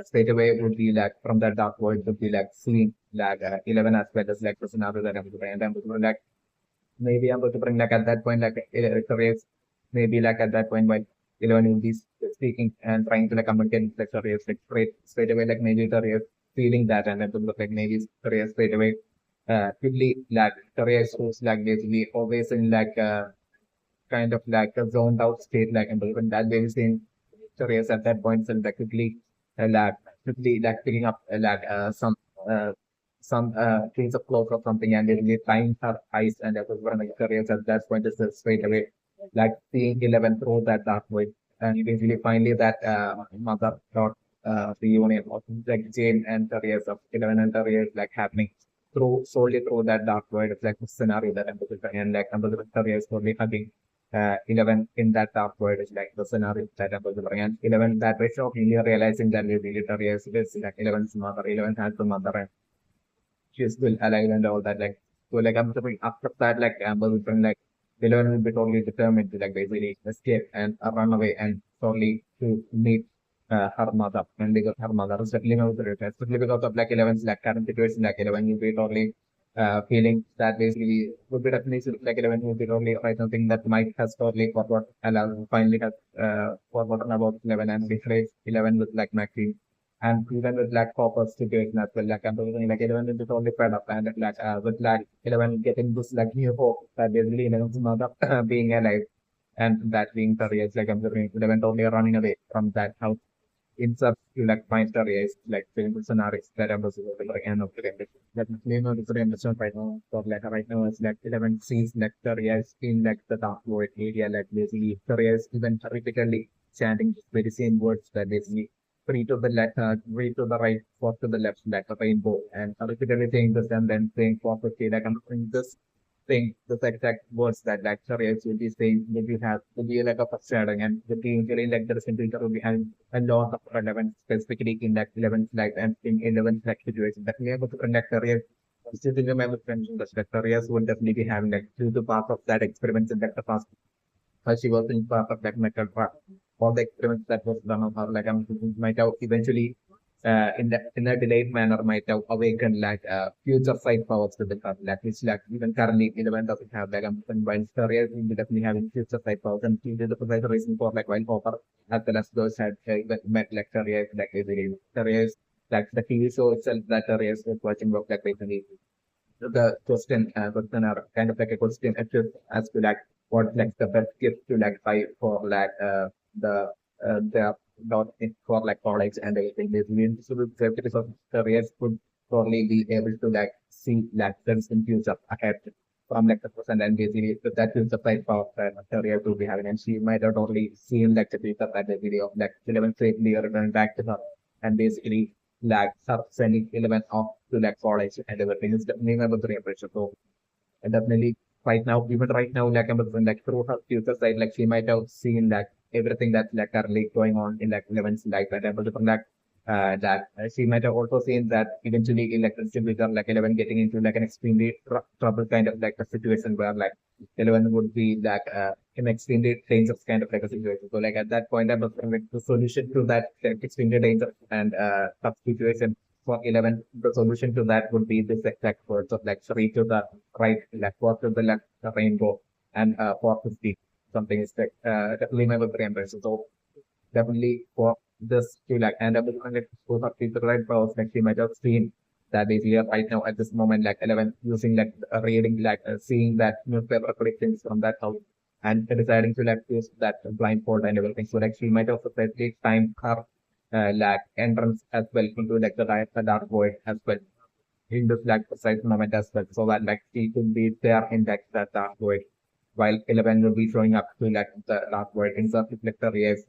straight away would be like from that dark void would be like seeing like 11 as well as like the scenario that I'm going and I'm going to like maybe I'm going to bring like at that point like careers maybe like at that point while 11 will be speaking and trying to like communicate with like careers like straight away like maybe careers feeling that and then to look like maybe careers straight away quickly like careers who's like basically always in like kind of like a zoned out state like and even that way seeing careers at that point so like quickly like quickly like picking up some uh, some piece of cloth or something, and it will time her eyes, and that was one of the careers at that point is straight away like seeing 11 through that dark void. And basically finally that mother got the union of like Jane and the years of 11 and the years like happening through solely through that dark void. It's like the scenario that I'm looking at, and like I'm looking at years only hugging 11 in that dark void is like the scenario that I'm looking at. And 11 that way of India realizing that really the years is like 11's mother, 11 has the mother, and she's still alive and all that. Like so like I'm thinking after that like Amber will bring like Dylan will be totally determined to like basically escape and run away and totally to meet her mother, and because her mother is definitely not the return, especially because of like 11's like current situation, like 11 will be totally feeling that basically would be definitely like 11 will be totally right something that Mike has totally forgot and finally has forgotten about 11 and betrayed 11 with like Maxine. And even with like Copper's situation as well, like I'm thinking like 11 is totally fed up, and like with like 11 getting this like new hope that basically 11's mother being alive, and that being the real like I'm thinking 11 totally running away from that house in such to like find the real like film scenarios that I'm supposed to like end of the game. That name of the episode right now. So like right now it's like 11 sees like the real in like the dark void area, like basically the real even repeatedly chanting very same words that basically three to the left, three to the right, four to the left, like a rainbow, and repeatedly saying this and then saying four to three, like I'm doing this thing, this exact words that like chariots will be saying, will be have, will be like a foreshadowing, and will be usually like the recent will be having a lot of relevance, specifically in like 11th like and in 11th like situation. That we are able to conduct careers. Still think my friends, the careers would definitely be having like two the part of that experiments in like the past she was in part of that metal part. All the experiments that was done on her, like might have eventually, in a delayed manner, might have awakened like future sight powers to the car, like which like even currently 11 doesn't have like while career will be definitely having future sight powers, and she did the precise reason for like while Hopper as well as those had even met like careers like basically careers like the TV show itself that careers was watching work like basically the question are kind of like a question as to like what like the best gift to like buy for like the not in for like college and everything. This means so because of careers could probably be able to like see like things in future ahead from like the present, and basically that is the type of career to be having, and she might have only seen like the future that the video of like 11 straightly return back to her, and basically like sending 11 off to like college and everything is definitely about the pressure. So and definitely right now, even right now, like I'm like through her future side, like she might have seen like everything that's like currently going on in like 11's life, and able to from that she might have also seen that eventually in like the future, like 11 getting into like an extremely trouble kind of like a situation where like 11 would be like an extremely dangerous kind of like a situation. So like at that point, I was like the solution to that like, extremely dangerous and tough situation for 11, the solution to that would be this exact words of like three to the right, like four to the left, the rainbow, and 450. Something is like definitely my brain. So definitely for this to like and I'm looking at both of people right powers like she might have seen that basically right now at this moment like 11 using like reading like seeing that newspaper clippings from that house and deciding to like use that blindfold and everything. So like she might also specifically time her like entrance as well into like the dark void as well in this like precise moment as well, so that like she could be there in like that dark void while 11 will be showing up to like the dark void in such reflector rays,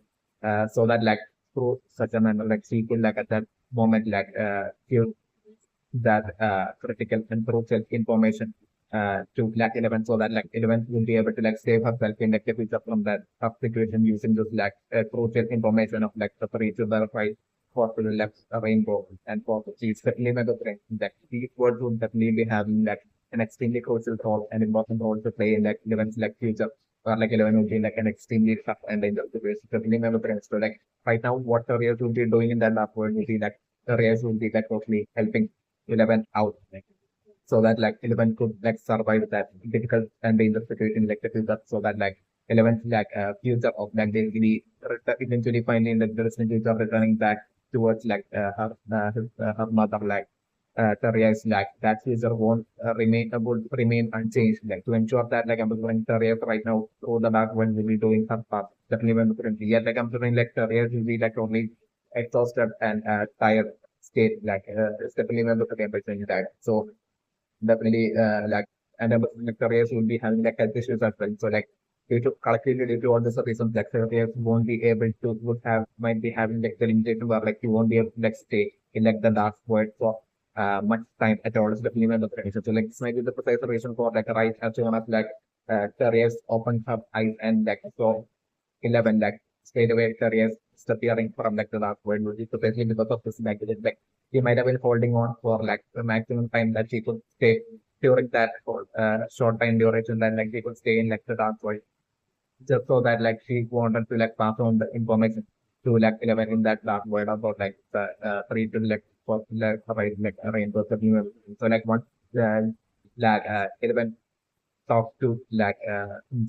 so that like through such a manner like she could like at that moment like give that critical and crucial information to like 11 so that like 11 will be able to like save herself in like the future from that tough situation using this like crucial information of like the three to the right, four to the left, a rainbow, and four to she's certainly mega brain that these words would definitely be having like an extremely crucial role and important role to play in like 11's like future, or like 11 would be like an extremely tough and dangerous situation. Certainly mega brain. So like right now what careers will be doing in that lab world will be like careers will be like totally helping 11 out so that like 11 could like survive that difficult and dangerous situation like the future, so that like 11 like future of like basically eventually finding like the recent future returning back towards like her mother like Taria is like that future won't would remain unchanged like to ensure that like I'm doing Taria right now through the back when we'll be doing her part definitely when currently yeah like I'm doing like Taria will be like only exhausted and tired state, like it's definitely not the representing that. So definitely like and like careers will be having like health issues as well. So like due to collectively due to all these reasons, like careers won't be able to would have might be having like the limitation where like you won't be able to like stay in like the dark void for much time at all. It's definitely not the reason. So like this might be the precise reason for like right as soon as like careers open up eyes and like so 11 like straight away careers disappearing from like the dark void, which is especially because of this negative. Like he might have been holding on for like the maximum time that she could stay during that short time duration that like she could stay in like the dark void, just so that like she wanted to like pass on the information to like 11 in that dark void about like the three to like for like right like rainbows of new. So like once uh, 11 talk to like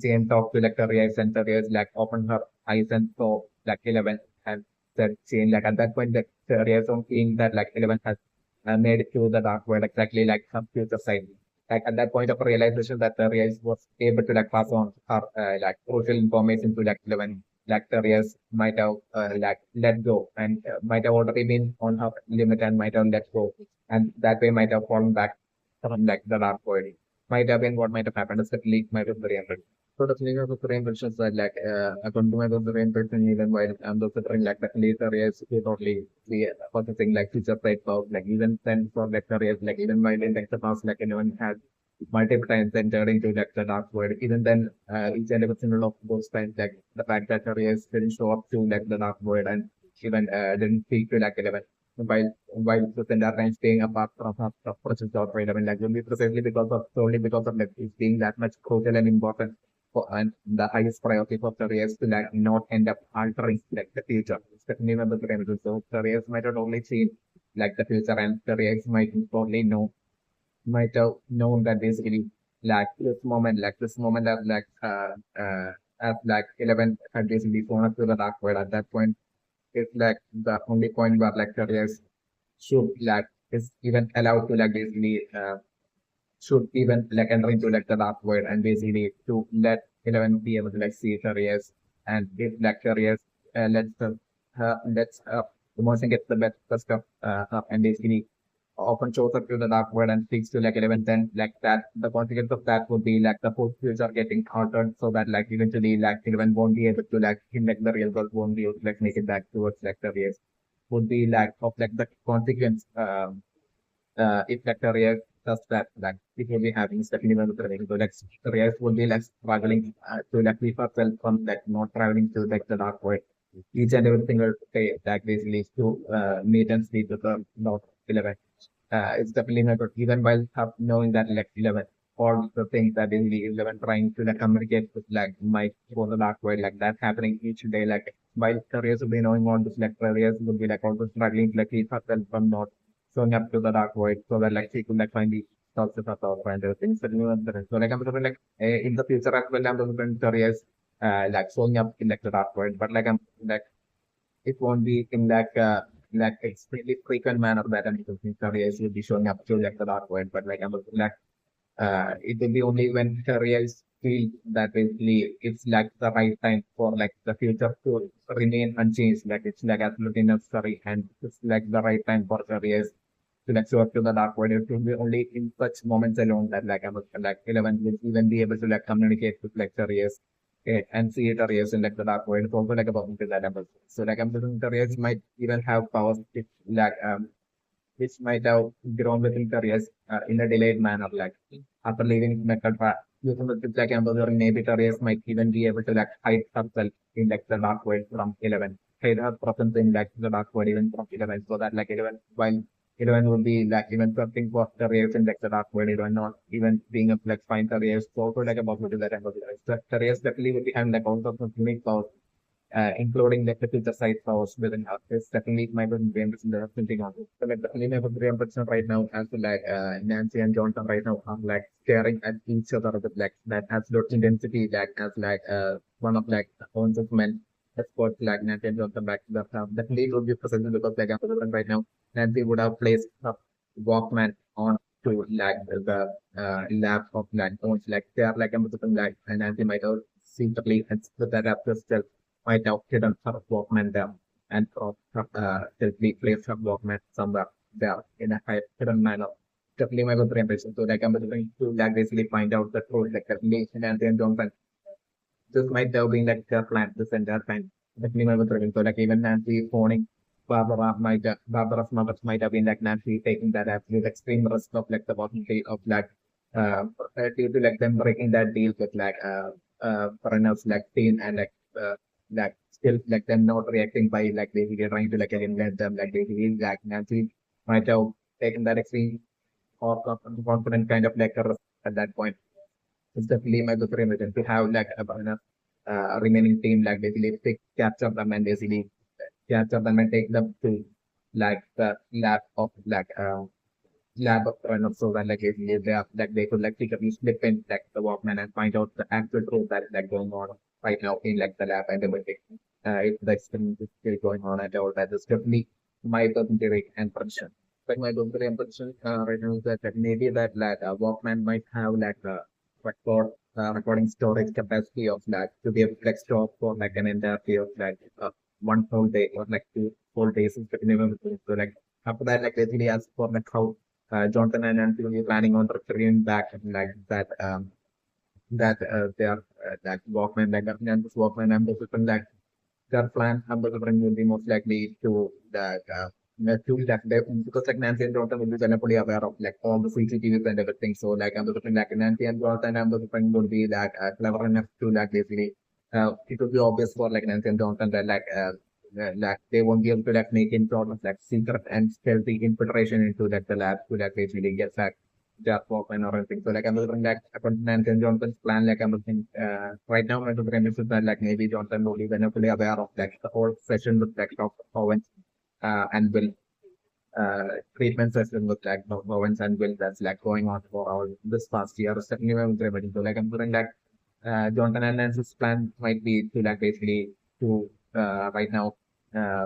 Jane talked to like careers and careers like opened her eyes and saw like 11 and said Jane like at that point the careers on seeing that like 11 has made it to the dark world exactly like her future side. Like at that point of realization that careers was able to like pass on her like crucial information to like 11, like careers might have like let go and might have already been on her limit and might have let go and that way might have fallen back from like the dark world might have been what might have happened is that leak might have been real. So the thing of the brain versions are like according to my the brain person even while I'm also trying like the later areas we totally the processing like future state of like even then for like areas like even while in like the past like anyone had multiple times entered into like the dark world. Even then each and every single of those times like the fact that areas didn't show up to like the dark world and even didn't speak to like 11 while the entire time staying apart from the process of right. I mean, like only precisely because of solely because of like it being that much crucial and important for and the highest priority for careers to like not end up altering like the future. Especially when the parameters. So careers might not only see like the future and careers might only know might have known that basically like this moment as like 11 had basically gone up to the dark world at that point is like the only point where like careers should like is even allowed to like basically should even like enter into like the dark void and basically to let 11 be able to like see careers and if like careers let's the motion gets the best stuff up and basically often shows up to the dark void and speaks to like 11 then like that the consequence of that would be like the whole future getting altered so that like eventually like 11 won't be able to like in like the real world won't be able to like make it back towards like careers would be like of like the consequence if like career does that like it will be having stepping in the training. So like careers will be like struggling to like keep herself from like not traveling to like the dark void. Each and every single day that basically to meet and sleep with the North 11. It's definitely not good. Even while knowing that like 11 all the things that basically 11 trying to like communicate with like Mike for the dark void like that happening each day like while careers will be knowing all this like careers will be like also struggling to like keep herself from not showing up to the dark void so that like she could like finally talk to herself and things that you know. So like I'm sort of like in the future as well I'm looking careers like showing up in like the dark void but like I'm like it won't be in like extremely frequent manner that I'm looking careers will be showing up to like the dark void but like I'm looking like it will be only when careers feel that basically it's like the right time for like the future to remain unchanged. Like it's like absolutely necessary and it's like the right time for careers to like show up to the dark void. It will be only in such moments alone that like I'm like 11 will even be able to like communicate with like careers and see careers in like the dark void. It's also like about to that level. So like I'm thinking careers might even have powers if like which might have grown within careers in a delayed manner, like after leaving metal using the like ambassador maybe careers might even be able to like hide herself in like the dark world from 11. Hide her presence in like the dark world even from 11 so that like 11 while 11 would be like even something for careers in like the dark world, 11 not even being a like fine careers, so also like about to do that ambassador. So careers definitely would be having like all sorts of unique powers including like the filter site powers within our this definitely my brain is in the thinking on it. So like definitely my brain person right now as to like Nancy and Johnson right now are like staring at each other with like that absolute intensity that has like one of like Owens men sports like Nancy and Johnson back that definitely would be present because like I'm right now Nancy would have placed a Walkman on to like the lab of like Owens like they are like a like and Nancy might have secretly and split that up herself might have hidden her Walkman there. and simply place her Walkman somewhere there in a hidden manner. Definitely my good impression. So like I'm going to like basically find out the truth, like definitely and then Johnson. This might have been like their plan this entire time. Definitely my good impression. So like even Nancy phoning Barbara's mother might have been like Nancy taking that absolute extreme risk of like the possibility of like due to like them breaking that deal with like foreigners like Teen and like still like them not reacting by like basically trying to like eliminate them like basically like Nancy might have taken that extreme or confident kind of like a risk at that point. It's definitely my good remission to have like a remaining team like basically pick capture them and basically capture them and take them to like the lab of like lab of so that like if they are like they could like secretly slip in like the Walkman and find out the actual truth that is like going on right now in like the lab and everything. If the experiment is still going on at all, that is definitely my theory and prediction. But my theory and prediction right now is that maybe that like Walkman might have like a record recording storage capacity of like to be able to like store for like an entire day of like one whole day or like 2 whole days. So like after that, like basically as for like how Jonathan and Nancy will be planning on returning back like that they are that Walkman like Nancy's Walkman and that their plan Ambassador will be most likely to that to that they, because like Nancy and Jonathan will be kind of fully aware of like all the CCTVs and everything. So like Ambassador like Nancy and Jonathan Ambassador would be that clever enough to like basically it would be obvious for like Nancy and Jonathan that like they won't be able to like make any sort of like secret and stealthy infiltration into like the lab to like basically get that their Walkman or anything. So like I'm looking like according to Nancy and Jonathan's plan, like I'm looking right now my premise is that like maybe Jonathan will be fully aware of like the whole session with like Dr. Owens and Will treatment session with like Dr. Owens and Will that's like going on for all this past year. Certainly I'm remembering. So like I'm feeling like Jonathan and Nancy's plan might be to like basically to right now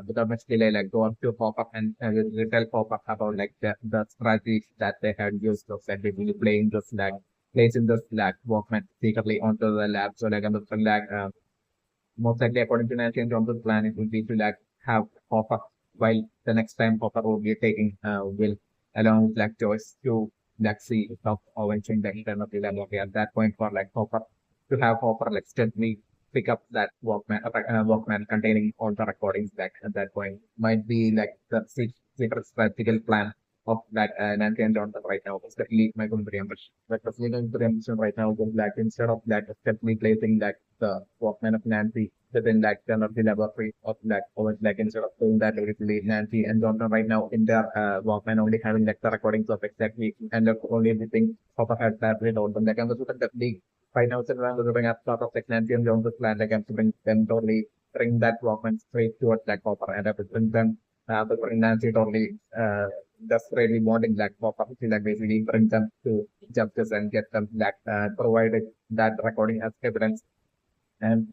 without much delay like go up to pop up and tell pop up about like the strategies that they had used of like basically playing this like placing this like Walkman secretly onto the lab. So like I'm looking like most likely according to Nancy and Johnson's plan, it would be to like have Hopper while the next time Hopper will be taking Will along with like Joyce to like see if Owen change the extent of the lab. Okay, at that point for like Hopper to have Hopper like steadily pick up that Walkman containing all the recordings back at that point might be like the secret strategical plan of that Nancy and Johnson right now. Especially my going to reimburse. But the going to reimbursement right now is like instead of that steadily placing like the Walkman of Nancy within like the laboratory of like over like instead of doing that literally Nancy and Johnson right now in their Walkman only having like the recordings of exactly and the only the thing Papa had that read out them like I'm just definitely right now since I'm looking at sort of like Nancy and Johnson's plan like I'm to bring them totally bring that Walkman straight towards like Papa and I would bring them but Nancy totally just really wanting like Papa to like basically bring them to justice and get them like provided that recording as evidence and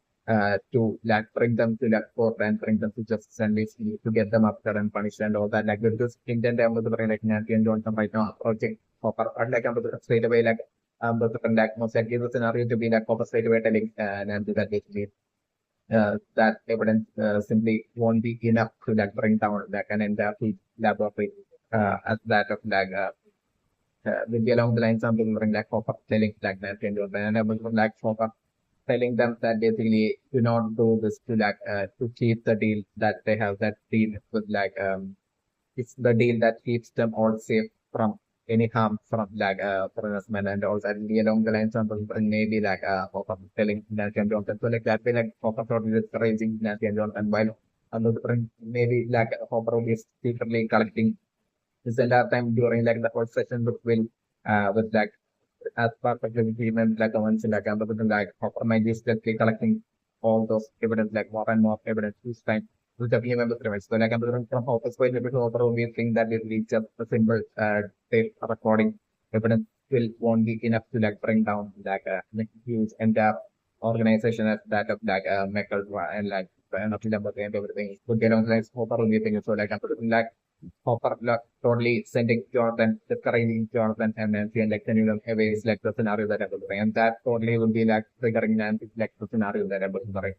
to like bring them to like court and bring them to justice and basically to get them after and punished and all that. Like with this intent, I'm going to like Nancy and Johnson right now approaching Hopper. And like I'm going to straight away like the like most likely the scenario to be like Hopper straight away telling Nancy that basically that evidence simply won't be enough to like bring down like an entire laboratory as that of like will be along the lines of remembering like Hopper telling like Nancy and Johnson and I'm going to like Hopper telling them that basically do not do this to like to keep the deal that they have that deal with like it's the deal that keeps them all safe from any harm from like harassment and also be along the lines of maybe like Papa telling Nancy and Johnson. So like that way like Papa sort of discouraging Nancy and Johnson while on the different maybe like Papa will be secretly collecting this entire time during like the whole session with like as part of the agreement, like Owens and like Amazon, like optimize directly collecting all those evidence, like more and more evidence each time with the PM members. So like Amazon from office point maybe to offer only thing that will be just a simple tape recording evidence will won't be enough to like bring down like like huge entire organization as that of like Metal and like and everything. Would get on like Hopper will be thinking so like Amazon like Hopper like totally sending Jordan, discouraging Jordan and Nancy and like sending them away is like the scenario that I was doing. And that totally would be like triggering Nancy like the scenario that I was doing.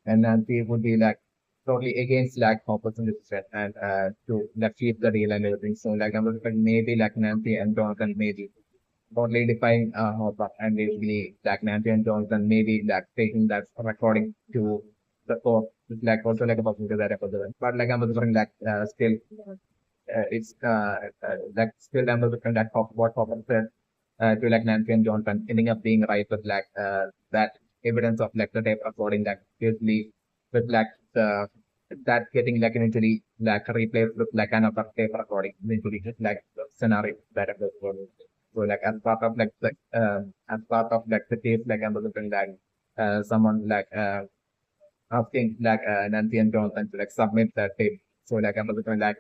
And Nancy would be like totally against like opportunity set and to like keep the deal and everything. So like I'm looking maybe like Nancy and Jonathan maybe totally defying Hopper and basically like Nancy and Jonathan maybe like taking that recording to the court like also like a possibility that episode. But like I'm looking like still it's like still I'm looking at what Hopper said to like Nancy and Jonathan ending up being right with like that evidence of like the tape recording that usually with like the that getting like eventually like replaced with like another tape recording eventually just like the scenario that I was going. So like as part of like the case like I'm looking like someone like asking like Nancy and Jonathan to like submit that tape. So like I'm looking like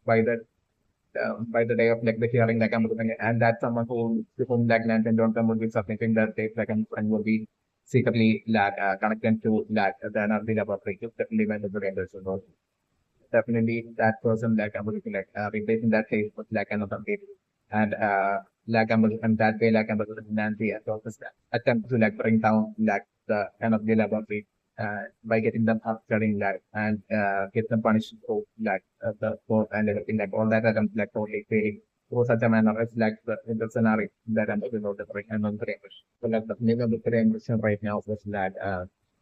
by the day of like the hearing, like I'm looking at, and that someone who to whom like Lance and Johnson would be submitting that tape, like and would be secretly like connected to like the energy laboratory, definitely when the brain so definitely that person like I'm looking like replacing that tape with like another tape, and like I'm looking and that way like I'm looking Nancy and also attempt to like bring down like the energy laboratory by getting them up studying that and get them punished for like the sport and everything like all that I'm like totally failing for such a manner as like the scenario that I'm looking at the right and on the English. So like the name of the English right now was that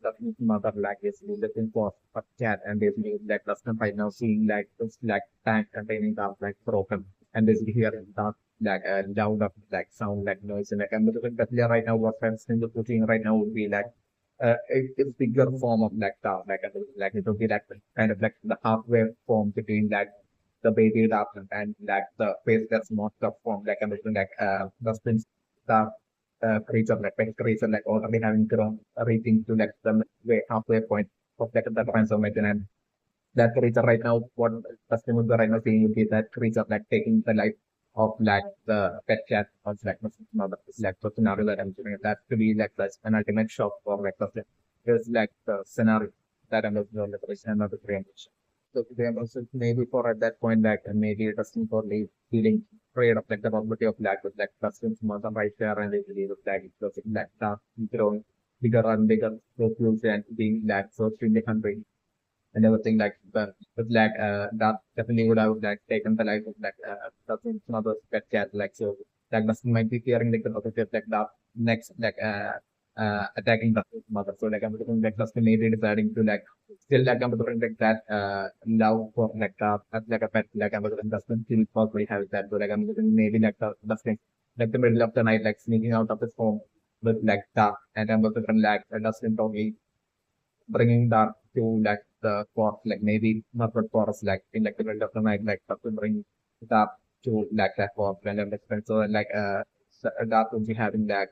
the mother like is looking for a cat and basically like custom right now seeing like this like tank containing the like broken and basically hearing that like loud of like sound like noise and like I'm looking at right now what I'm seeing right now would be like it's bigger form of like the like it would be like kind of like the halfway form between like the baby duck and like the faceless monster form like I'm looking like the spin the creature like pet creature like already having grown reaching to like the way halfway point of like the transformation and that creature right now what customer right now seeing would be that creature like taking the life of like the pet cat or like mother like the scenario that I'm doing that to be like such an ultimate shock for like the is like the scenario that I'm looking at the another creation. So they are also maybe for at that point like maybe testing for the feeling afraid of like the probability of lack with like customs mother right there and they believe like it's like that growing bigger and bigger so huge and being like so extremely hungry and everything like but like that definitely would have like taken the life of like that's another pet cat like so like the might be fearing like the positive like that next like attacking the mother so like I'm looking like that's maybe deciding to like still like I'm looking like that love for like as like a pet like I'm looking that's still possibly have that so like I'm looking maybe like the thing like the middle of the night like sneaking out of his home with like dark and I'm looking like Dustin talking bringing that to like the forest, like maybe not the forest, like in like the middle of the night, like to bring that to like that forest and everything. So like that would be having like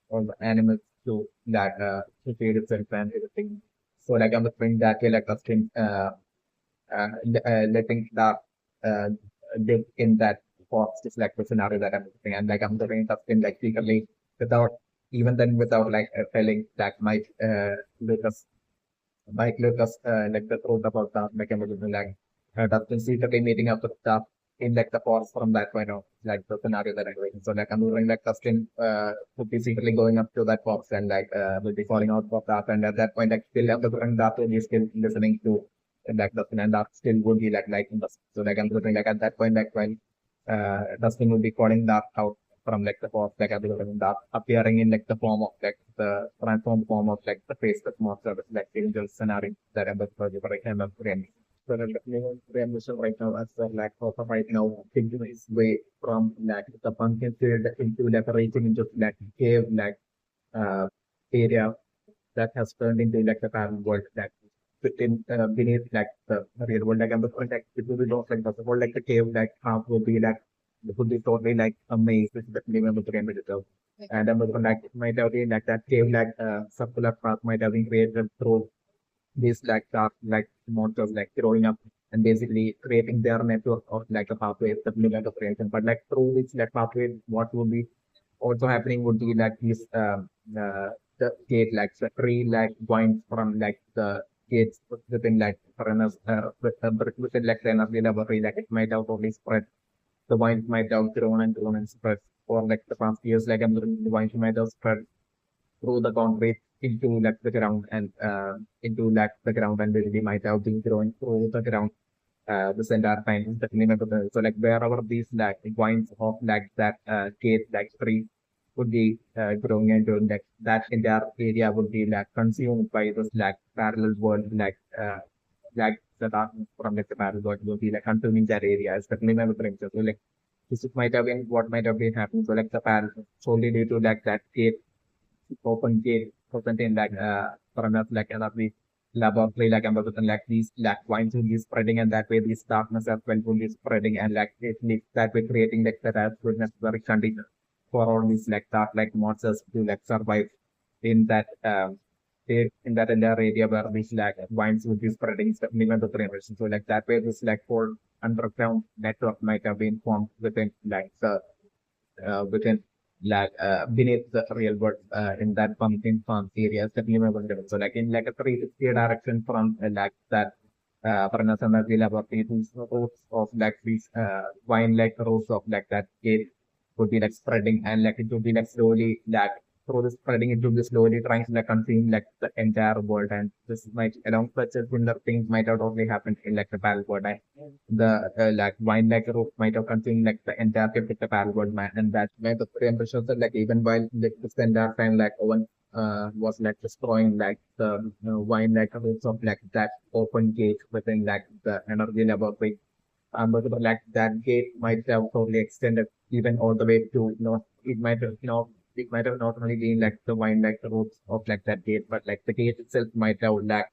all the animals to like to feed itself and everything. So like I'm just bring that way, like Dustin letting that uh live in that forest is like the scenario that I'm looking and like I'm doing Dustin like secretly without even then without like telling that might Lucas Mike Lucas like the truth about the mechanism like that's been secretly meeting up with stuff in like the force from that point of like the scenario that I'm doing. So like I'm doing like Justin would be secretly going up to that box and like will be falling out of that and at that point like still after doing that will be still listening to like Dustin and that still would be like liking Dustin. So like I'm doing like at that point like when Dustin would be calling that out from like the form like available in that appearing in like the form of like the transformed form of like the face that monster with like angel scenario that I'm project right now friend. So the preamble right now as the lack of right now thinking his way from like the pumpkin field into like reaching into like cave like uh area that has turned into like the parallel world that within beneath like the real world like I'm like it will be not like the world like the cave like half will be like it would be totally like amazed with the name of the game itself. And I'm like it might have been like that cave like circular path might have been created through these like dark like monsters like growing up and basically creating their network of like a pathway the limit of creation. But like through this like pathway what would be also happening would be like this the gate like the tree like points from like the gates within like runners within like the energy laboratory like it might have totally spread the wine might have grown and spread for like the past years like I'm looking the wine might have spread through the concrete into like the ground and into like the ground and basically might have been growing through the ground this entire time. So like wherever these like vines of like that cave like tree would be growing into like that entire area would be like consumed by this like parallel world like the darkness from like the parallel world will be like consuming that area, especially in the so like this might have been what might have been happening. So like the parallel solely due to like that cave open gate contain like from us like another laboratory like and like these like vines will be spreading and that way this darkness as well will be spreading and like it leads that way creating like that as good necessary condition for all these like dark like monsters to like survive in that in that entire area where these like vines would be spreading even the generation. So like that way this like whole underground network might have been formed within like the within like beneath the real world in that pumpkin farm areas that you remember. So like in like a 360 direction from like that Paranasana laboratory rows of like these wine like rows of like that gate would be like spreading and like it would be like slowly like through the spreading it would be slowly trying to like consume like the entire world and this might along such a similar things might have only happened in like the parallel world. The like wine like rope might have consumed like the entire the parallel world man and that made the temperature that like even while like the standard time like Owen was like destroying like the wine like roots of like that open gate within like the energy laboratory but like that gate might have totally extended even all the way to it might have it might have not only been like the wine like the roots of like that gate but like the gate itself might have like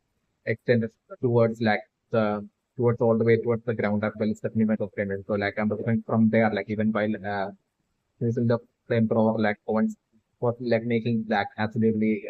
extended towards like the towards all the way towards the ground as well as the limit of payment. So like I'm looking from there like even while using the flamethrower like Owens was like making like absolutely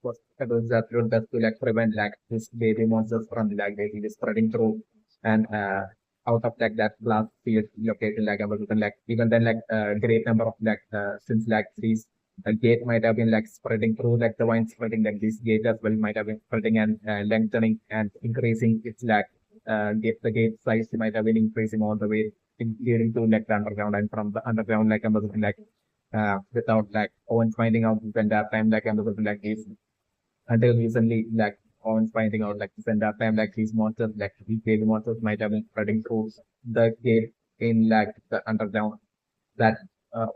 was it was absolute best to like prevent like this baby monsters from like basically spreading through and out of like that glass field location like I was looking like even then like great number of like since like these the gate might have been like spreading through like the wine spreading like this gate as well might have been spreading and lengthening and increasing its like the gate size might have been increasing all the way leading to like the underground and from the underground like I'm looking like without like Owens finding out when that time like I'm looking like this until recently like Owens finding out like when that time like these monsters like these baby monsters might have been spreading through the gate in like the underground that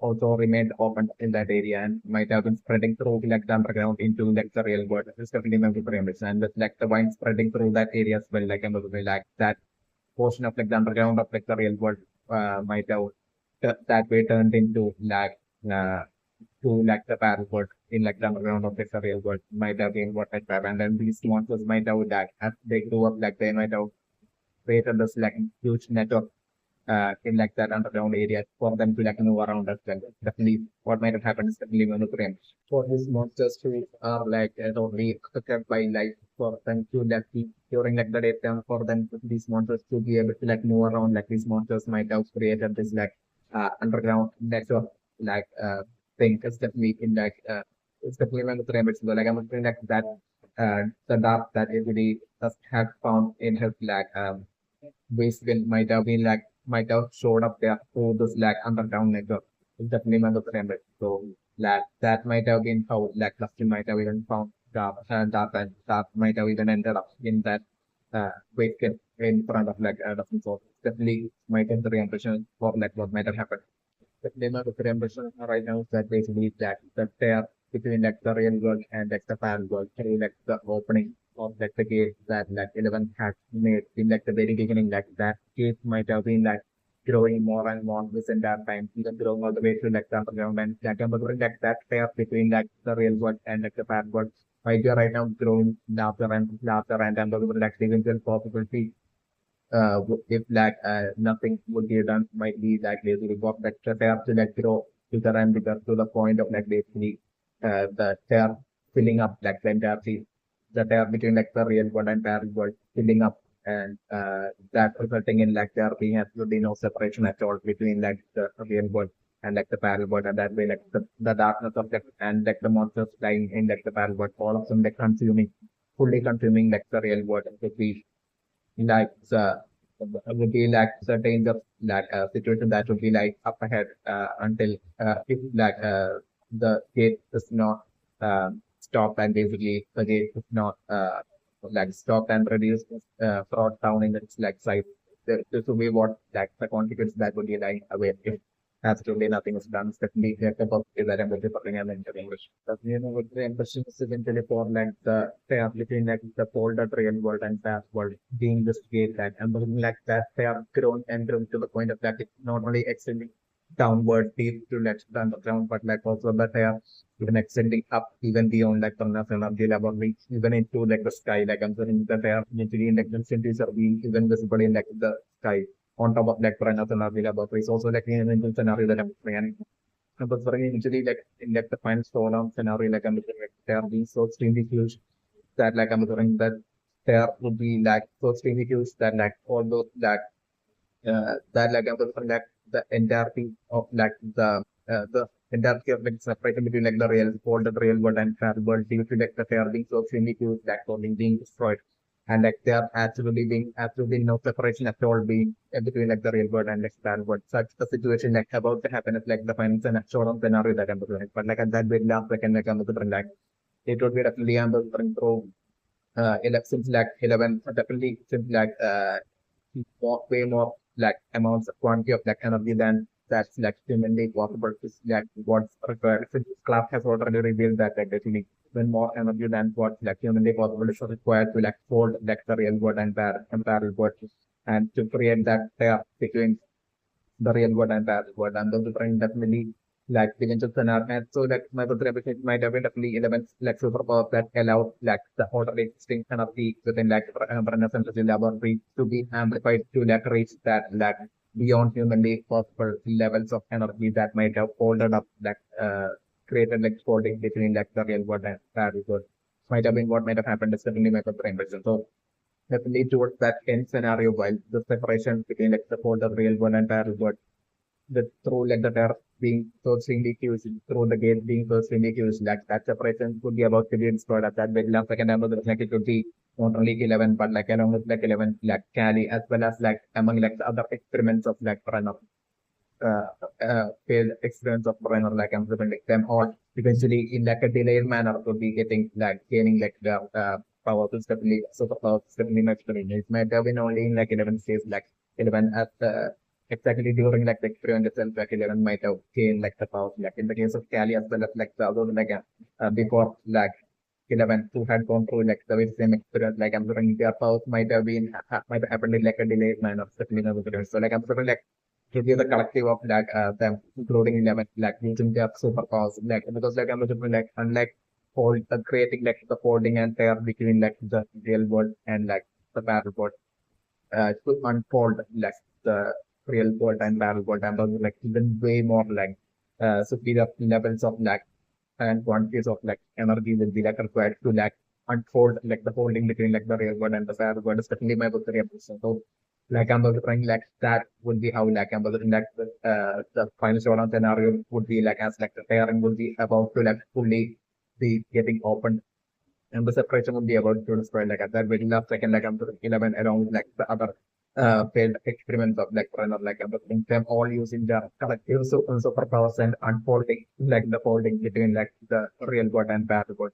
also remained open in that area and might have been spreading through like the underground into like the real world. Especially in the pyramids and with like the wine spreading through that area as well, like like that portion of like the underground of like the real world might have that way turned into like uh, to like the parallel world in like the underground of like the real world might have been what I have and then these monsters might have like as they grew up like they might have created this like huge network in like that underground area for them to like move around as well. Definitely, what might have happened is definitely going to them. For these monsters who are like totally affected by life, for them to like be during like the daytime, for them these monsters to be able to like move around, like these monsters might have created this like underground network like thing. It's definitely in like it's definitely one of the remedies. So like I'm saying like that the dark that everybody just have found in his like waste bin might have been like might have showed up there through this like underground network. It's definitely one of the remedies. So like that might have been how like Dustin might have even found dark and dark might have even ended up in that waste bin in front of like Dustin. So definitely might have the impression for like what might have happened. The dilemma of the impression right now is that basically that the pair between like the real world and like the parallel world through like the opening of like the gate that like 11 had made in like the very beginning like that gate might have been like growing more and more within that time even growing all the way to like the underground and like like that pair between like the real world and like the parallel world might be right now growing larger and like the eventual possibility if like nothing would be done, might be like basically got that tear to like grow bigger and bigger to the point of like basically the tear filling up like the entire sea, the tear between like the real world and parallel world filling up and that resulting in like there being absolutely no separation at all between like the real world and like the parallel world and that way like the darkness of that and like the monsters lying in like the parallel world, all of them like consuming fully consuming like the real world would be like would be like certain of like situation that would be like up ahead until if like the gate is not stopped and basically the gate is not like stopped and reduced brought down in its like size. This will be what like the consequence that would be like away if absolutely nothing is done. Certainly, the capability that I'm going to putting in into English. But you know, what the question is essentially for like the pair between like the folded real world and past world being this gate that and looking like that they have grown and grown to the point of that it's not only extending downward deep to like the underground, but like also that they are even extending up even beyond like the nothing of the laboratory, even into like the sky, like I'm saying that they are literally in like the cities are being even visible in like the sky on top of like Pranath and Avila laboratories. Also like in a scenario that I'm planning. But for usually like in like the final showdown scenario, like I'm looking at they are being so extremely huge that like I'm looking that there would be like so extremely huge that like all those that like I'm looking like the entirety of like the entirety of like separation between like the real world, the real world and parallel world due to like the they are being so extremely huge that only being destroyed and like they are actually being absolutely no separation at all being between like the real world and like parallel world. Such the situation like about to happen is like the final showdown scenario that I'm looking at. But like at that very last second like I'm looking like it would be definitely I'm looking through 11 since like 11 definitely since like more, way more like amounts of quantity of like energy than that's like humanly possible to like what's required. Since class has already revealed that like definitely even more energy than what's like humanly possible is required to like fold like the real world and parallel world and to create that pair between the real world and parallel world. And those different definitely like billions of scenario. And so like my brother appreciation might have been definitely elements like superpowers that allow like the already existing energy within like Renaissance laboratory to be amplified to like reach that like beyond humanly possible levels of energy that might have folded up like created like folding between like the real world and parallel world. Might have been what might have happened is definitely my brother impression. So definitely towards that end scenario while the separation between like the folded real world and parallel world the through like the turf being so extremely huge, through the gate being so extremely huge, that separation could be about to be destroyed at that very last second. I know that like it could be not only 11, but like along with like 11, like Cali, as well as like among like the other experiments of like runner, uh, failed experiments of runner, like I'm like them all eventually in like a delayed manner could be getting like gaining like the power to stability, superpower to stability much. It might have been only in like 11 stages, like 11 at the exactly during like the experiment itself, like 11 might have gained like the power. Like in the case of Cali as well as like the other like before like 11 who had gone through like the very same experience, like I'm sorry, their powers might have been might have happened in like a delayed manner, certainly not the so like I'm sorry, like to give the collective of like them, including 11, like using their superpowers, like because like I'm sorry, like unlike fold creating like the folding and pair between like the real world and like the parallel world to unfold like the real world and parallel world and those like even way more like superior levels of like and quantities of like energy will be like required to like unfold like the holding between like the real world and the parallel world, especially my book representation. So like I'm trying like that would be how like I'm like the final showdown scenario would be like as like the pairing would be about to like fully be getting opened and the separation would be about to destroy like at that very last second, like I'm to 11 along with like the other failed experiments of like runner, like I'm putting them all using the collective superpowers and unfolding like the folding between like the real world and parallel world.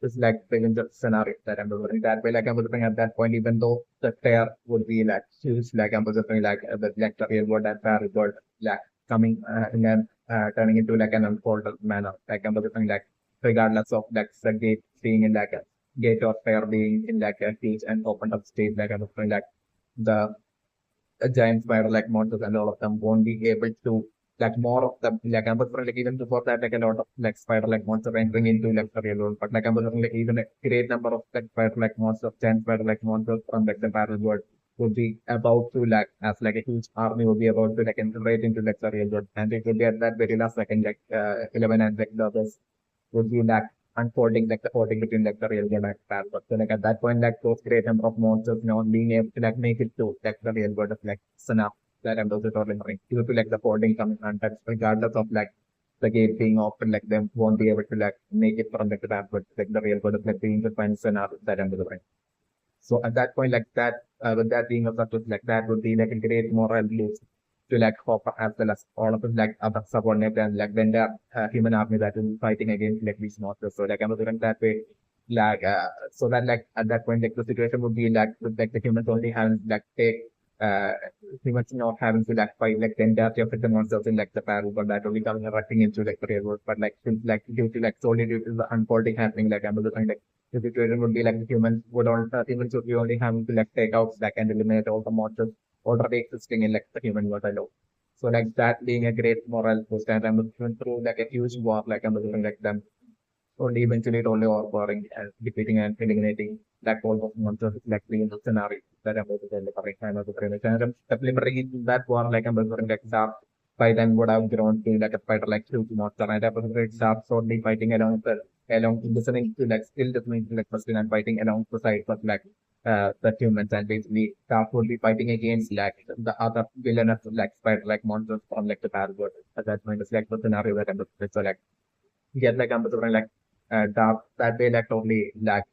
It's like the scenario that I'm doing that way. Like I'm looking at that point, even though the pair would be like huge, like I'm looking like the real world and parallel world, like coming and then turning into like an unfolded manner. Like I'm looking like regardless of like the gate being in like a gate or pair being in like a huge and opened up state, like I'm looking like the giant spider like monsters and all of them won't be able to like more of them like I'm like even before that like a lot of like spider like monster entering into like the real world. But like I'm like even a great number of like spider like monsters, giant spider like monsters from like the parallel world would be about to like as like a huge army would be about to like integrate into like the real world. And it would be at that very last second like 11 and like the others would be like unfolding like the folding between like the real world and parallel. So like at that point, like those great number of monsters not being able to like make it to like the real world of like Sana that I'm those totally annoying. Due to like the folding coming untouched, regardless of like the gate being open, like them won't be able to like make it from like the parallel, like the real world of like being the final scenario that I'm doing. So at that point, like that, with that being a success, like that would be like a great moral boost to like Hopper as well as all of them like other subordinate and like then the human army that will be fighting against like these monsters. So like I'm looking that way, like so that like at that point like the situation would be like with, like the humans only having like take uh humans not having to like fight like the entirety of the monsters in like the battle, but that only coming erupting into like the real world. But like since like due to like solely due to the unfolding happening, like I'm looking like the situation would be like the humans would be only having to like take out like and eliminate all the monsters already existing in like the human world alone. So like that being a great moral boost, and I'm looking through like a huge war, like I'm looking like them only eventually it only overpowering and defeating and eliminating that all of monsters like the scenario that I'm able to tell the correct time of the premise. And I'm definitely bringing that war like I'm looking like Sharp by then would have grown to like a fighter like huge monster and I'm great Sharp only fighting along listening to like still listening to like person and fighting along the sides of like the humans and basically Sharp would be fighting against like the other villainous like spider like monsters from like the battle world. At that point it's like the scenario that I'm looking at. So like get like like that way like totally like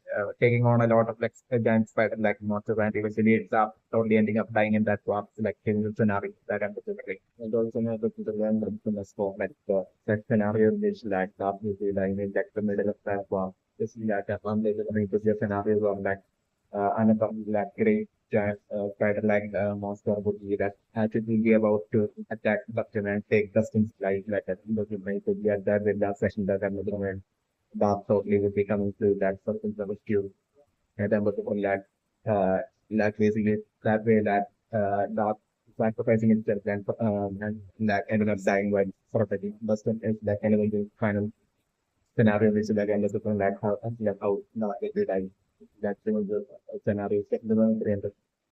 taking on a lot of like giant spider like monsters and eventually it's totally ending up dying in that warp like in the scenario that I'm considering. And also another thing to learn from the score like that scenario is like obviously like in like the middle of that warp. This is like a unbelievable scenarios of like another like great giant spider like monster would be that actually be about to attack Dustin and take Dustin's life like that. But you may could be at that with that session that I'm looking at that totally would be coming through that substance of a cube. And I'm looking for like basically that way that that sacrificing himself and like ended up dying when protecting Dustin is like kind of the final scenario which is like I'm looking like how not it did I that was the scenario set the